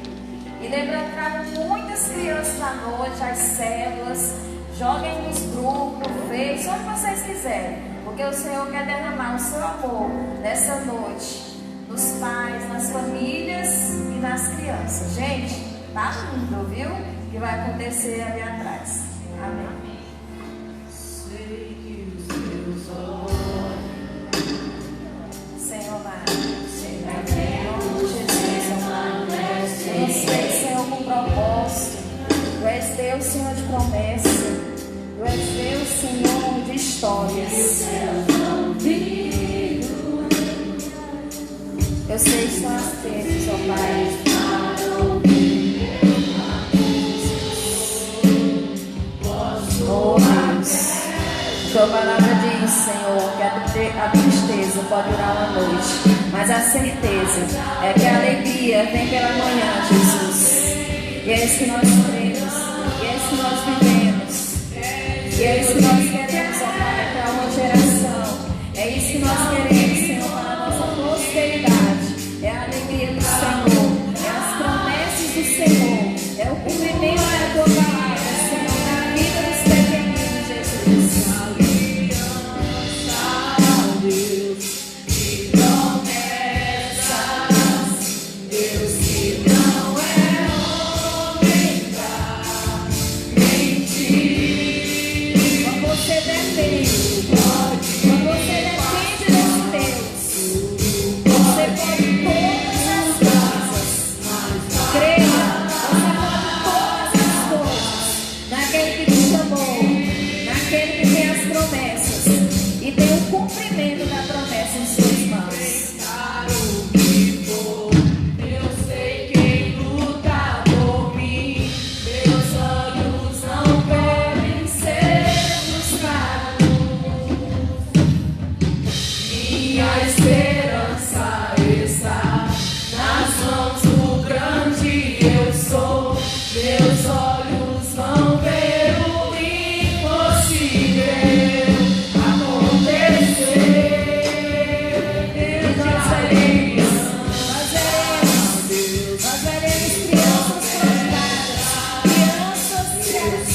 E lembrando que tragam muitas crianças à noite, as células, joguem nos grupos, Face, onde vocês quiserem, porque o Senhor quer derramar o seu amor nessa noite, nos pais, nas famílias e nas crianças. Gente, tá lindo, viu? O que vai acontecer ali atrás. Amém. Senhor amado, em nome de Jesus, amado, eu sei, Senhor, com propósito. Tu és Deus, Senhor, de promessa. Tu és Deus, Senhor, de histórias. Eu sei que são as tempos, ó Pai. Oh, Deus. Tua palavra diz, Senhor, que a tristeza pode durar uma noite, mas a certeza é que a alegria vem pela manhã, Jesus. E é isso que nós cremos, e é isso que nós vivemos, e é isso que nós queremos, ó Pai, para uma geração. É isso que nós queremos, Senhor, para a nossa prosperidade. É a alegria do Senhor, é as promessas do Senhor, é o cumprimento da tua palavra, Senhor, na vida dos pequeninos, Jesus. Quando você depende desse Deus,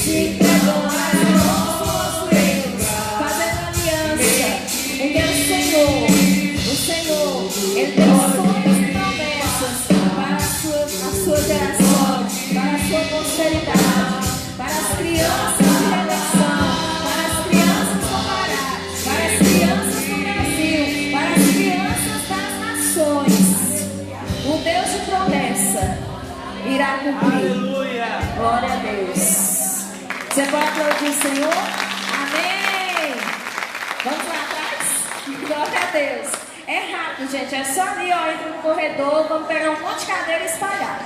se entregou nas mãos do nosso Deus, fazendo aliança. O Senhor, Ele tem sonhos e promessas para a sua geração, para a sua posteridade, para as crianças de redenção, para as crianças do Pará, para as crianças do Brasil, para as crianças das nações. O Deus de promessa irá cumprir. Glória a Deus. Você pode aplaudir o Senhor? Amém. Vamos lá atrás? Glória a Deus. É rápido, gente. É só ali, ó, entra no corredor. Vamos pegar um monte de cadeira e espalhar.